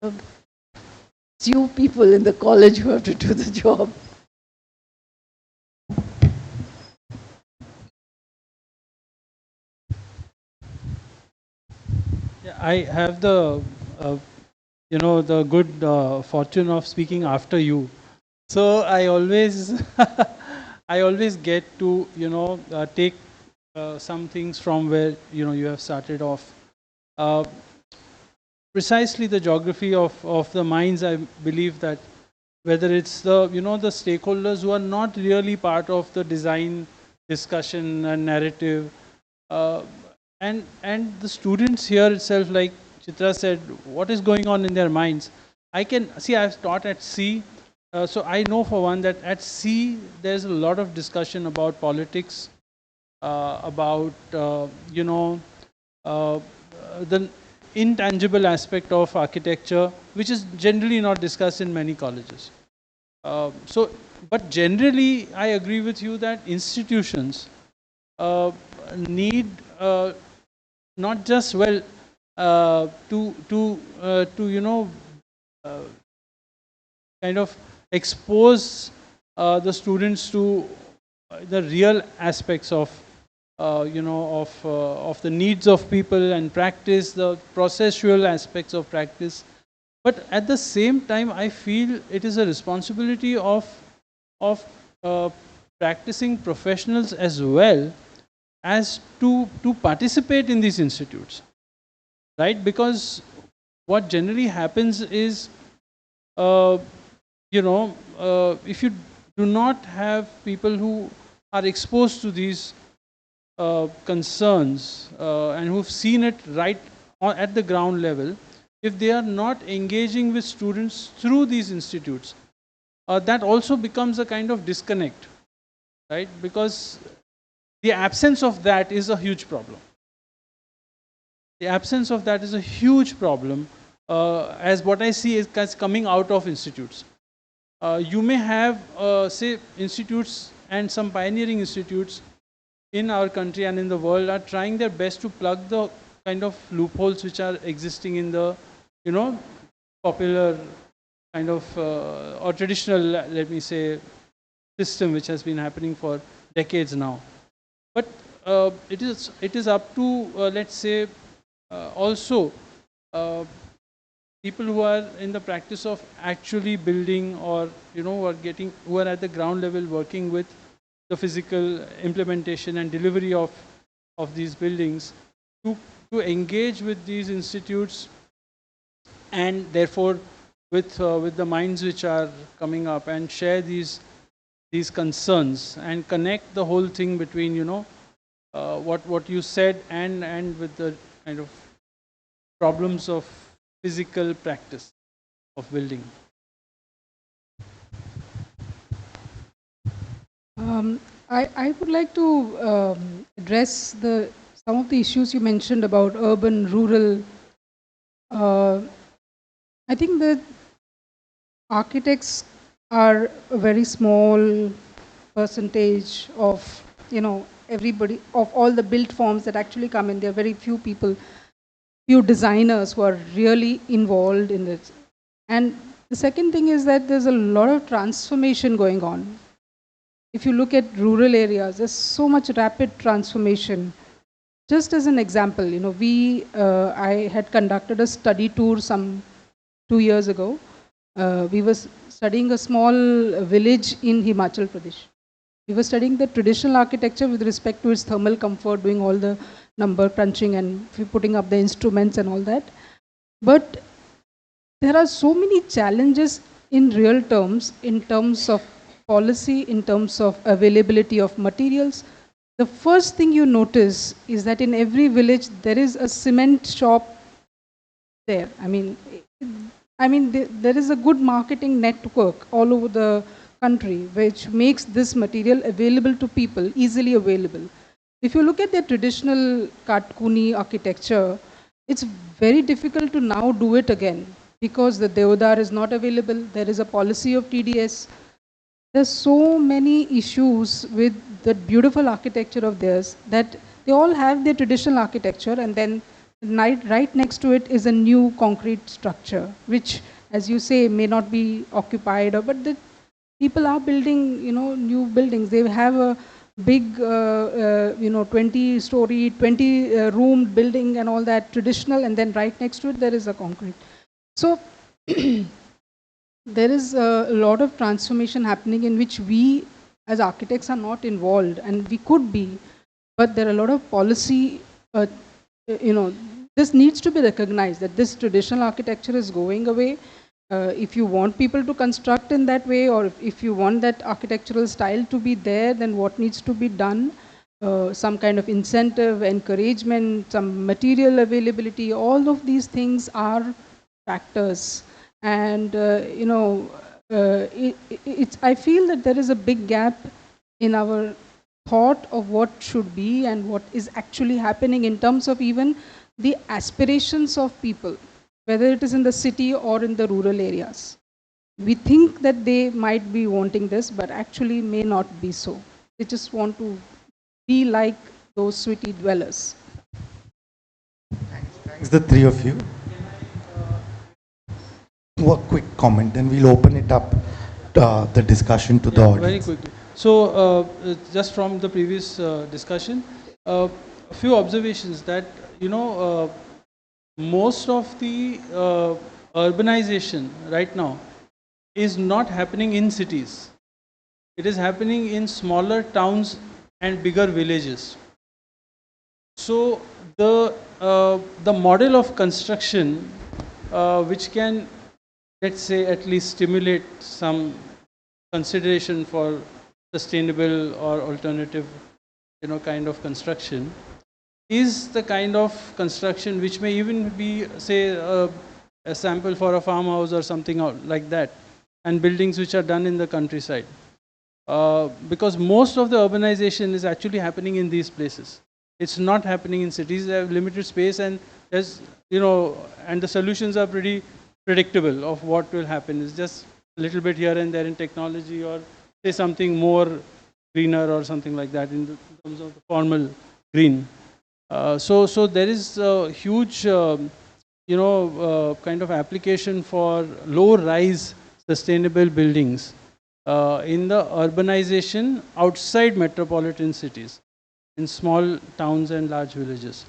It's you people in the college who have to do the job. Yeah, I have the the good fortune of speaking after you. So I always I always get to take some things from where you have started off. Precisely the geography of the minds, I believe that whether it's the the stakeholders who are not really part of the design discussion and narrative, and the students here itself, like Chitra said, what is going on in their minds. I can see, I've taught at SEA, so I know for one that at SEA there's a lot of discussion about politics, about the intangible aspect of architecture, which is generally not discussed in many colleges. But generally, I agree with you that institutions need not just well to uh, kind of expose the students to the real aspects of of the needs of people and practice the processual aspects of practice. But at the same time, I feel it is a responsibility of practicing professionals as well as to participate in these institutes, right? Because what generally happens is, uh, if you do not have people who are exposed to these concerns and who've seen it right at the ground level, if they are not engaging with students through these institutes, that also becomes a kind of disconnect, right? Because the absence of that is a huge problem. The absence of that is a huge problem, as what I see is coming out of institutes. You may have, say, institutes and some pioneering institutes in our country and in the world are trying their best to plug the kind of loopholes which are existing in the, popular kind of or traditional, let me say, system which has been happening for decades now. But it is up to, let's say, also people who are in the practice of actually building, or who are at the ground level working with the physical implementation and delivery of these buildings, to engage with these institutes, and therefore with the minds which are coming up, and share these concerns and connect the whole thing between what you said and with the kind of problems of physical practice of building. I would like to address some of the issues you mentioned about urban, rural. I think that architects are a very small percentage of everybody, of all the built forms that actually come in. There are very few people, few designers who are really involved in this. And the second thing is that there's a lot of transformation going on. If you look at rural areas, there's so much rapid transformation. Just as an example, I had conducted a study tour some 2 years ago. We were studying a small village in Himachal Pradesh. We were studying the traditional architecture with respect to its thermal comfort, doing all the number crunching and putting up the instruments and all that. But there are so many challenges in real terms, in terms of policy, in terms of availability of materials. The first thing you notice is that in every village there is a cement shop there. There is a good marketing network all over the country which makes this material available to people, easily available. If you look at the traditional Katkuni architecture, it's very difficult to now do it again because the Deodar is not available. There is a policy of TDS. There's so many issues with the beautiful architecture of theirs that they all have their traditional architecture, and then right next to it is a new concrete structure, which, as you say, may not be occupied, but the people are building, new buildings. They have a big, 20-story, 20-room building and all that traditional, and then right next to it there is a concrete. So there is a lot of transformation happening in which we as architects are not involved, and we could be, but there are a lot of policy, this needs to be recognized that this traditional architecture is going away. If you want people to construct in that way, or if you want that architectural style to be there, then what needs to be done? Some kind of incentive, encouragement, some material availability, all of these things are factors. And, I feel that there is a big gap in our thought of what should be and what is actually happening in terms of even the aspirations of people, whether it is in the city or in the rural areas. We think that they might be wanting this, but actually may not be so. They just want to be like those city dwellers. Thanks, the three of you. A quick comment, then we'll open it up, the discussion to the audience. Very quickly. So, just from the previous discussion, a few observations that, most of the urbanization right now is not happening in cities. It is happening in smaller towns and bigger villages. So the model of construction which can, let's say, at least stimulate some consideration for sustainable or alternative, kind of construction, is the kind of construction which may even be, say, a sample for a farmhouse or something like that, and buildings which are done in the countryside. Because most of the urbanization is actually happening in these places. It's not happening in cities. They have limited space, and there's, and the solutions are pretty predictable of what will happen. It's just a little bit here and there in technology, or say something more greener or something like that in terms of the formal green. So there is a huge, kind of application for low-rise sustainable buildings in the urbanization outside metropolitan cities, in small towns and large villages.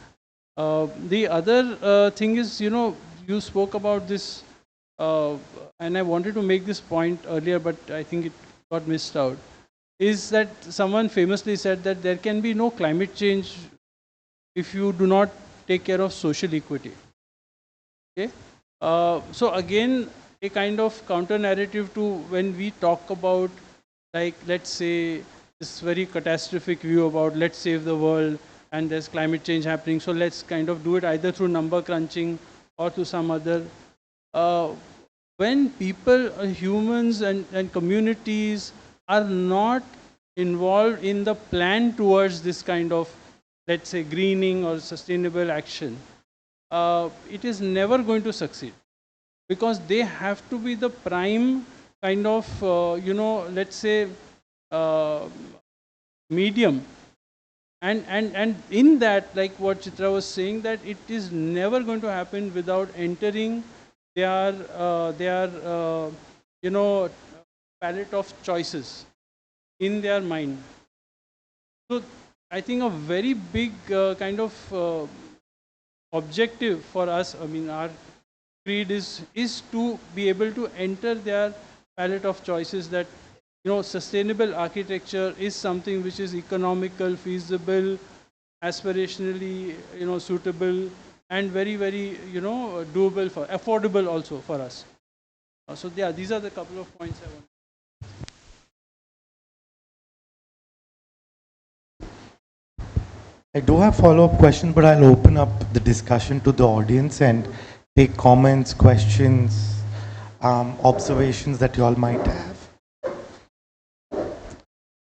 The other thing is, you spoke about this, and I wanted to make this point earlier, but I think it got missed out, is that someone famously said that there can be no climate change if you do not take care of social equity. Okay? So again, a kind of counter narrative to when we talk about, like, let's say, this very catastrophic view about let's save the world and there's climate change happening, so let's kind of do it either through number crunching or to some other. When people, humans and communities are not involved in the plan towards this kind of, let's say, greening or sustainable action, it is never going to succeed, because they have to be the prime kind of, let's say, medium. And in that, like what Chitra was saying, that it is never going to happen without entering their palette of choices in their mind. So I think a very big kind of objective for us, I mean, our creed is to be able to enter their palette of choices, that sustainable architecture is something which is economical, feasible, aspirationally suitable, and very, very doable, for affordable also for us. So yeah, these are the couple of points I want. I do have follow-up questions, but I'll open up the discussion to the audience and take comments, questions, observations that you all might have.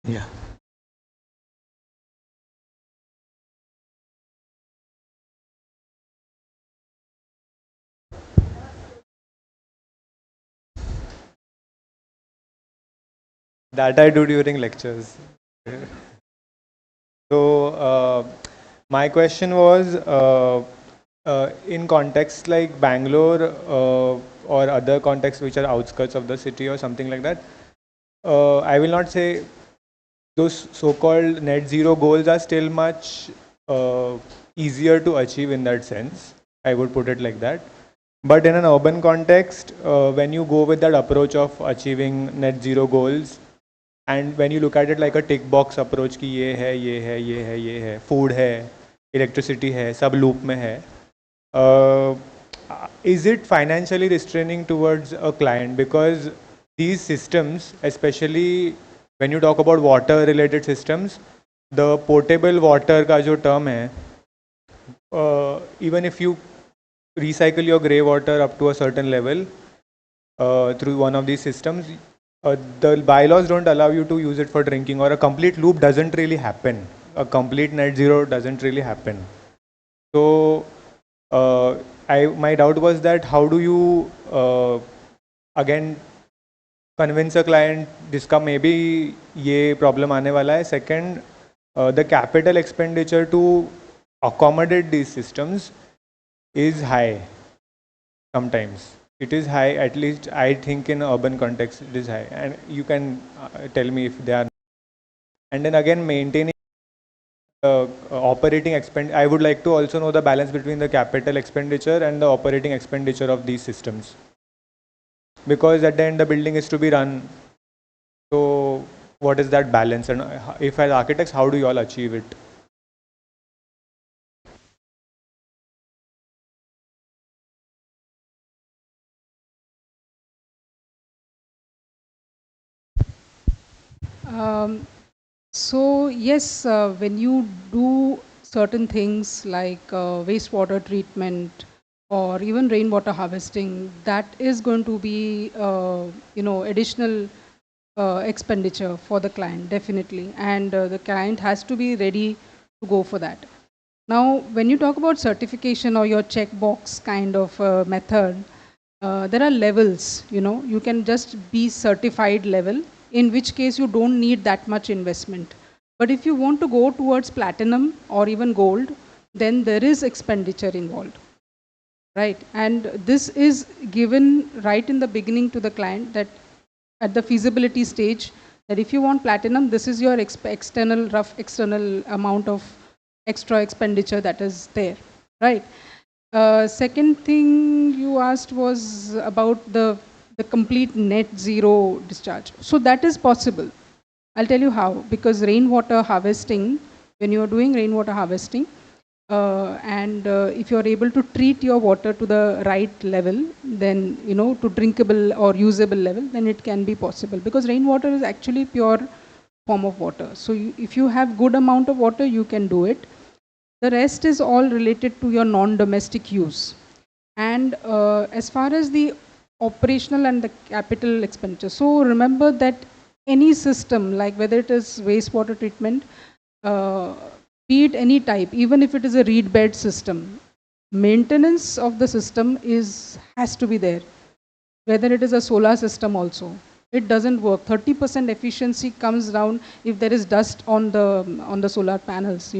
Yeah. That I do during lectures. So my question was, in contexts like Bangalore or other contexts which are outskirts of the city or something like that, I will not say those so-called net zero goals are still much easier to achieve in that sense. I would put it like that. But in an urban context, when you go with that approach of achieving net zero goals, and when you look at it like a tick box approach कि ये है, ये है, ये है, ये है, food है, electricity है, सब loop में है, is it financially restraining towards a client? Because these systems, especially when you talk about water related systems, the potable water का जो term है, even if you recycle your grey water up to a certain level through one of these systems, the bylaws don't allow you to use it for drinking, or a complete loop doesn't really happen. A complete net zero doesn't really happen. So my doubt was that how do you again convince a client जिसका maybe ये problem आने वाला है. Second, the capital expenditure to accommodate these systems is high sometimes. It is high, at least I think in urban context it is high, and you can tell me if they are. And then again, maintaining operating expend. I would like to also know the balance between the capital expenditure and the operating expenditure of these systems, because at the end the building is to be run. So what is that balance, and if as architects, how do you all achieve it? Um, so yes, when you do certain things like wastewater treatment or even rainwater harvesting, that is going to be additional expenditure for the client, definitely, and the client has to be ready to go for that. Now, when you talk about certification or your checkbox kind of method, there are levels. You can just be certified level, in which case you don't need that much investment. But if you want to go towards platinum or even gold, then there is expenditure involved, right? And this is given right in the beginning to the client, that at the feasibility stage, that if you want platinum, this is your rough external amount of extra expenditure that is there, right? Second thing you asked was about the complete net zero discharge. So that is possible. I'll tell you how. Because rainwater harvesting, when you are doing rainwater harvesting, and if you are able to treat your water to the right level, then to drinkable or usable level, then it can be possible. Because rainwater is actually pure form of water. So if you have good amount of water, you can do it. The rest is all related to your non-domestic use. And as far as the operational and the capital expenditure, so remember that any system, like whether it is wastewater treatment, be it any type, even if it is a reed bed system, maintenance of the system has to be there. Whether it is a solar system also, it doesn't work. 30% efficiency comes down if there is dust on the solar panels.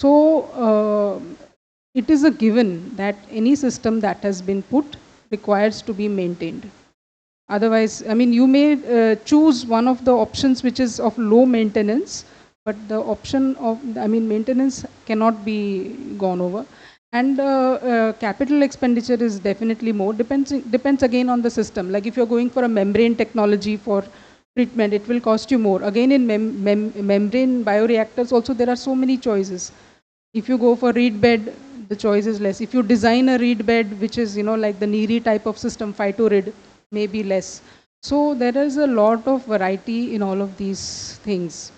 So it is a given that any system that has been put requires to be maintained. Otherwise, I mean, you may choose one of the options which is of low maintenance, but the option of, I mean, maintenance cannot be gone over. And capital expenditure is definitely more. Depends again on the system. Like if you're going for a membrane technology for treatment, it will cost you more. Again, in membrane bioreactors also, there are so many choices. If you go for reed bed, the choice is less. If you design a reed bed, which is, like the NERI type of system, phytorid, maybe less. So there is a lot of variety in all of these things.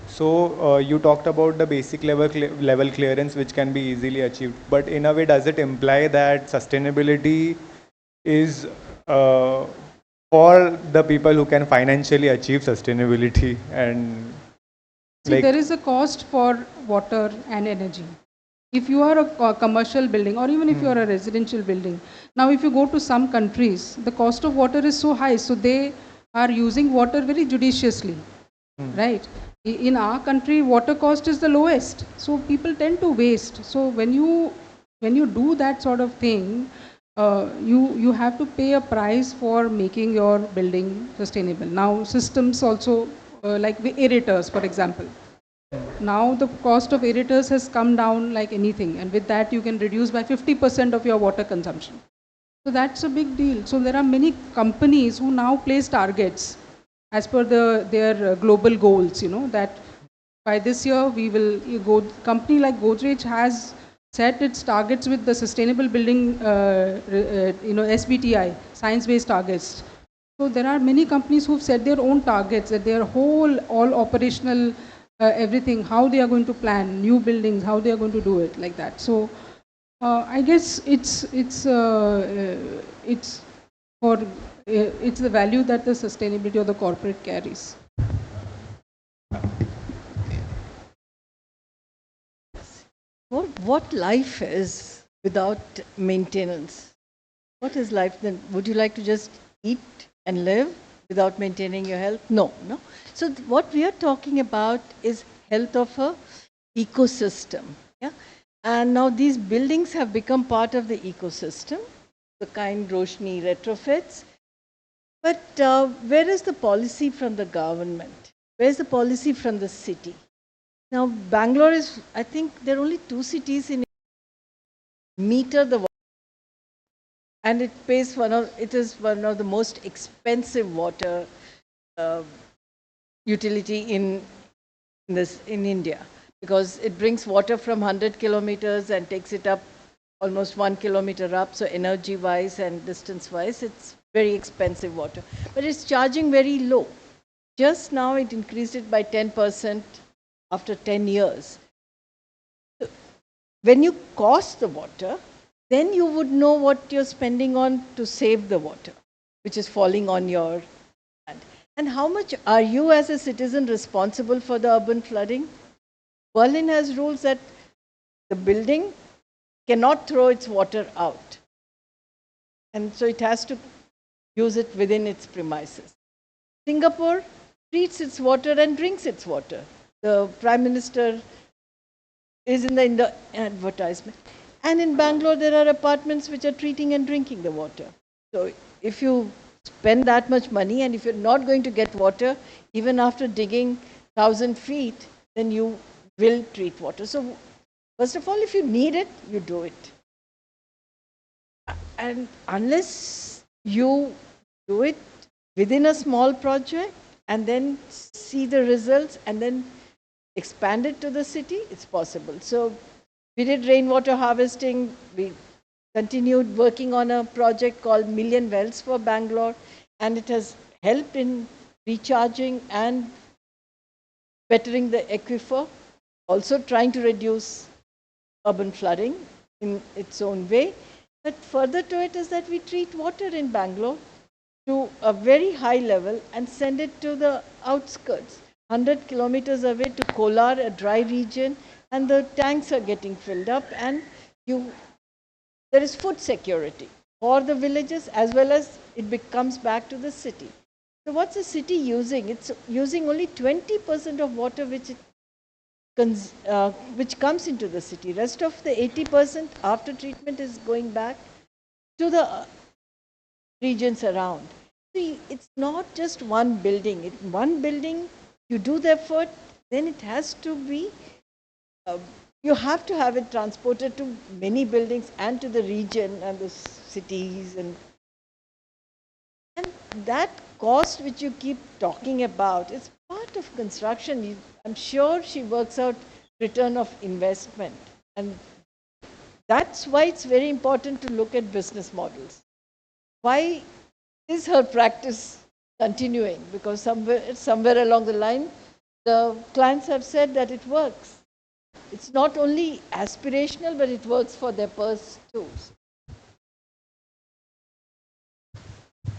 So you talked about the basic level clearance which can be easily achieved, but in a way, does it imply that sustainability is for the people who can financially achieve sustainability? And See, there is a cost for water and energy. If you are a commercial building, or even if you are a residential building, now if you go to some countries, the cost of water is so high, so they are using water very judiciously, right? In our country, water cost is the lowest, so people tend to waste. So when you do that sort of thing, you have to pay a price for making your building sustainable. Now systems also, like the aerators, for example. Now the cost of aerators has come down like anything, and with that you can reduce by 50% of your water consumption. So that's a big deal. So there are many companies who now place targets as per their global goals, that by this year we will go. Company like Godrej has set its targets with the sustainable building, SBTI, science-based targets. So there are many companies who've set their own targets, that their all operational, everything, how they are going to plan new buildings, how they are going to do it, like that. So I guess it's for it's the value that the sustainability of the corporate carries. What life is without maintenance? What is life then? Would you like to just eat and live without maintaining your health? No, no. So what we are talking about is health of a ecosystem. Yeah, and now these buildings have become part of the ecosystem, the kind Roshni retrofits. But where is the policy from the government? Where is the policy from the city? Now, Bangalore is, I think there are only 2 cities in meter the water, and it is one of the most expensive water uh, utility in India, because it brings water from 100 kilometers and takes it up almost 1 kilometer up. So energy wise and distance wise, it's very expensive water, but it's charging very low. Just now it increased it by 10% after 10 years. When you cost the water, then you would know what you're spending on to save the water, which is falling on your land. And how much are you as a citizen responsible for the urban flooding? Berlin has rules that the building cannot throw its water out, and so it has to use it within its premises. Singapore treats its water and drinks its water. The Prime Minister is in the advertisement. And in Bangalore, there are apartments which are treating and drinking the water. So if you spend that much money and if you're not going to get water, even after digging 1,000 feet, then you will treat water. So first of all, if you need it, you do it. And unless you do it within a small project and then see the results and then expand it to the city, it's possible. So we did rainwater harvesting. We continued working on a project called Million Wells for Bangalore, and it has helped in recharging and bettering the aquifer, also trying to reduce urban flooding in its own way. But further to it is that we treat water in Bangalore to a very high level and send it to the outskirts, 100 kilometers away to Kolar, a dry region, and the tanks are getting filled up, and there is food security for the villages as well as it comes back to the city. So what's the city using? It's using only 20% of water which comes into the city. Rest of the 80% after treatment is going back to the regions around. See, it's not just one building. One building, you do the effort, then it has to be, you have to have it transported to many buildings and to the region and the cities. And that cost which you keep talking about is part of construction. I'm sure she works out return of investment. And that's why it's very important to look at business models. Why is her practice continuing? Because somewhere along the line, the clients have said that it works. It's not only aspirational, but it works for their purse too.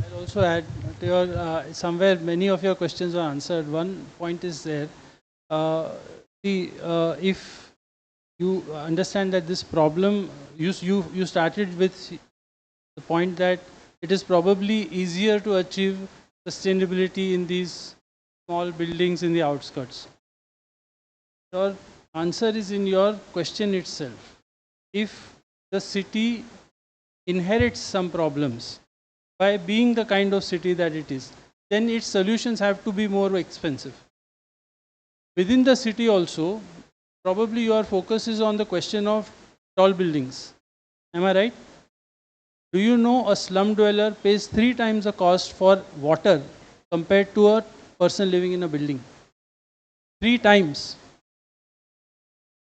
I'll also add to your, somewhere many of your questions were answered. One point is there. If you understand that this problem, you started with the point that it is probably easier to achieve sustainability in these small buildings in the outskirts. Your answer is in your question itself. If the city inherits some problems by being the kind of city that it is, then its solutions have to be more expensive. Within the city also, probably your focus is on the question of tall buildings. Am I right? Do you know a slum dweller pays 3 times the cost for water compared to a person living in a building? 3 times.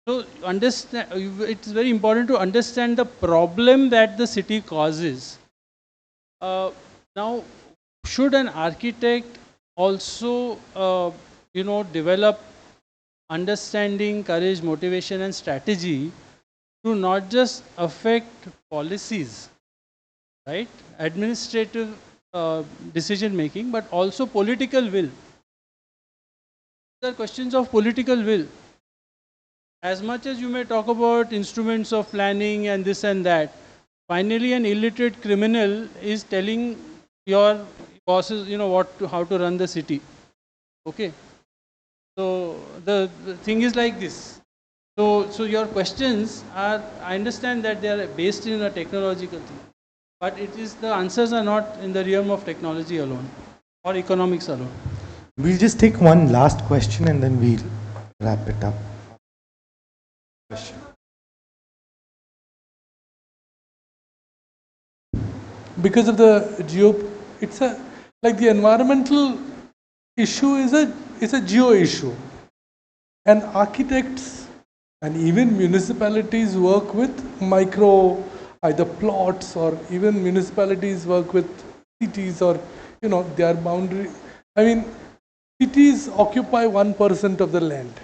So understand, it's very important to understand the problem that the city causes. Now, should an architect also, develop understanding, courage, motivation, and strategy to not just affect policies, right? Administrative decision making, but also political will. There are questions of political will. As much as you may talk about instruments of planning and this and that, finally an illiterate criminal is telling your bosses, how to run the city. Okay. So the thing is like this. So your questions are, I understand that they are based in a technological thing, but the answers are not in the realm of technology alone or economics alone. We'll just take one last question and then we'll wrap it up. Question. Because of the it's like the environmental issue is a geo issue, and architects and even municipalities work with micro either plots, or even municipalities work with cities, or their boundary. I mean, cities occupy 1% of the land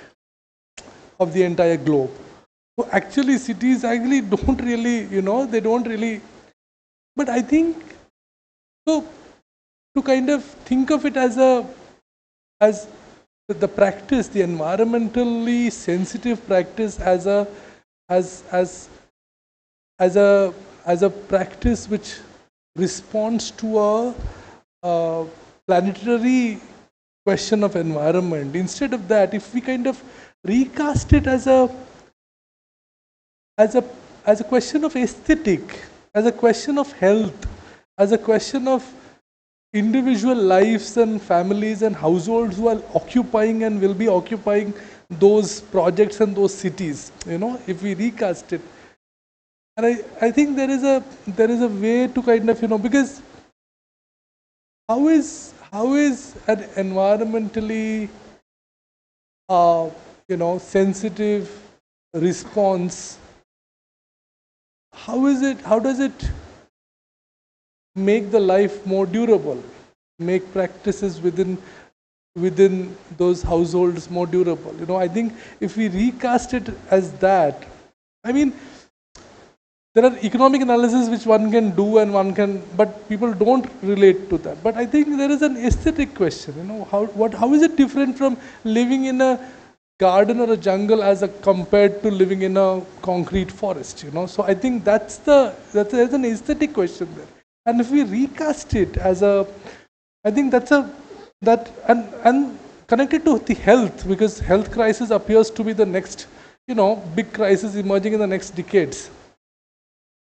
of the entire globe. So actually cities actually don't really, they don't really, but I think so to kind of think of it as the practice, the environmentally sensitive practice as a practice which responds to a planetary question of environment. Instead of that, if we kind of recast it as a question of aesthetic, as a question of health, as a question of individual lives and families and households who are occupying and will be occupying those projects and those cities, if we recast it. And I think there is a way to kind of, because how is an environmentally sensitive response, how does it make the life more durable, make practices within those households more durable? I think if we recast it as that, I mean, there are economic analysis which one can do and but people don't relate to that. But I think there is an aesthetic question, how is it different from living in a garden or a jungle as compared to living in a concrete forest, So I think there's an aesthetic question there. And if we recast it as I think and connected to the health, because health crisis appears to be the next, big crisis emerging in the next decades.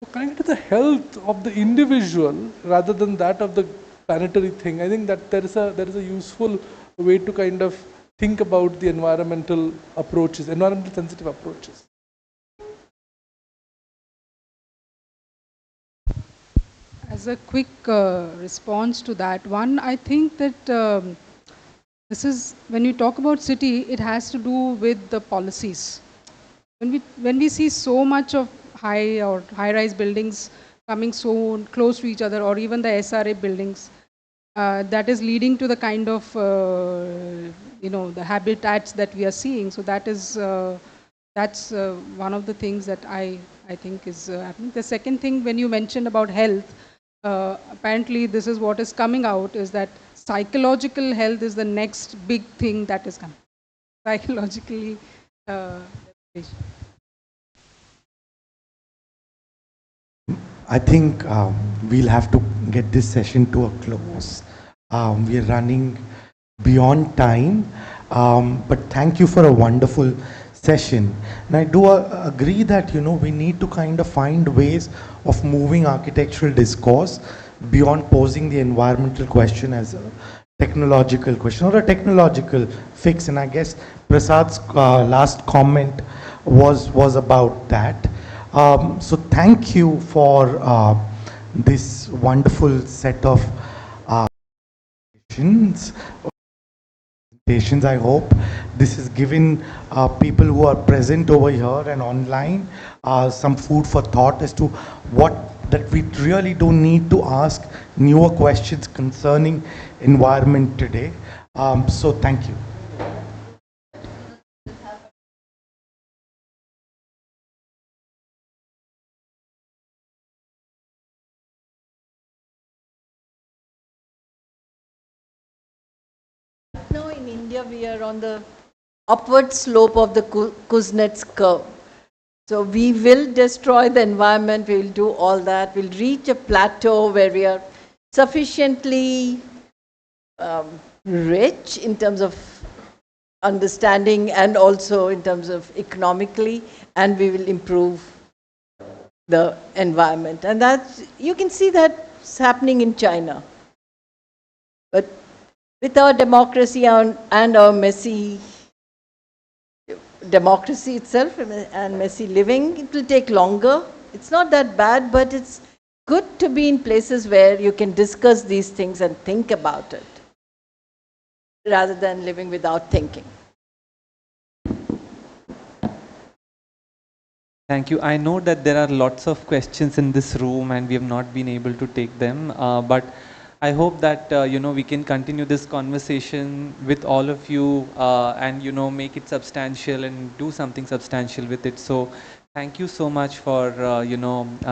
So connected to the health of the individual rather than that of the planetary thing, I think that there is a useful way to kind of think about the environmental approaches, environmental sensitive approaches. As a quick response to that, one, I think that this is, when you talk about city, it has to do with the policies. When we see so much of high-rise buildings coming so close to each other, or even the SRA buildings, that is leading to the kind of the habitats that we are seeing. So that's one of the things that I think is happening. The second thing, when you mentioned about health, apparently this is what is coming out, is that psychological health is the next big thing that is coming. Psychologically. I think we'll have to get this session to a close. We are running beyond time, but thank you for a wonderful session. And I do agree that we need to kind of find ways of moving architectural discourse beyond posing the environmental question as a technological question or a technological fix. And I guess Prasad's last comment was about that. So thank you for this wonderful set of presentations. I hope this has given people who are present over here and online some food for thought as to that we really don't need to ask newer questions concerning environment today. So thank you. Now in India, we are on the upward slope of the Kuznets curve. So we will destroy the environment, we will do all that, we'll reach a plateau where we are sufficiently rich in terms of understanding and also in terms of economically, and we will improve the environment. And that's, you can see that's happening in China. But with our democracy and our messy democracy itself and messy living, it will take longer. It's not that bad, but it's good to be in places where you can discuss these things and think about it, rather than living without thinking. Thank you. I know that there are lots of questions in this room and we have not been able to take them, but I hope that we can continue this conversation with all of you and make it substantial and do something substantial with it. So thank you so much for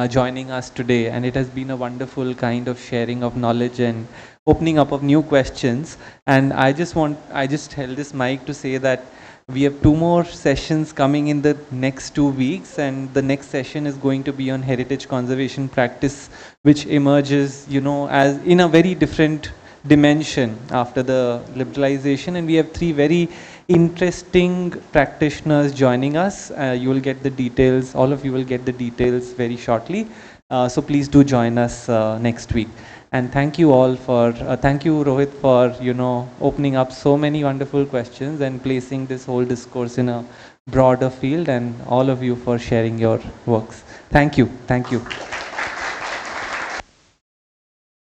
joining us today, and it has been a wonderful kind of sharing of knowledge and opening up of new questions. And I just held this mic to say that we have 2 more sessions coming in the next 2 weeks, and the next session is going to be on heritage conservation practice, which emerges, as in a very different dimension after the liberalization. And we have 3 very interesting practitioners joining us. You will get the details, all of you will get the details very shortly. So please do join us next week. And thank you all for, thank you Rohit for, opening up so many wonderful questions and placing this whole discourse in a broader field, and all of you for sharing your works. Thank you. Thank you.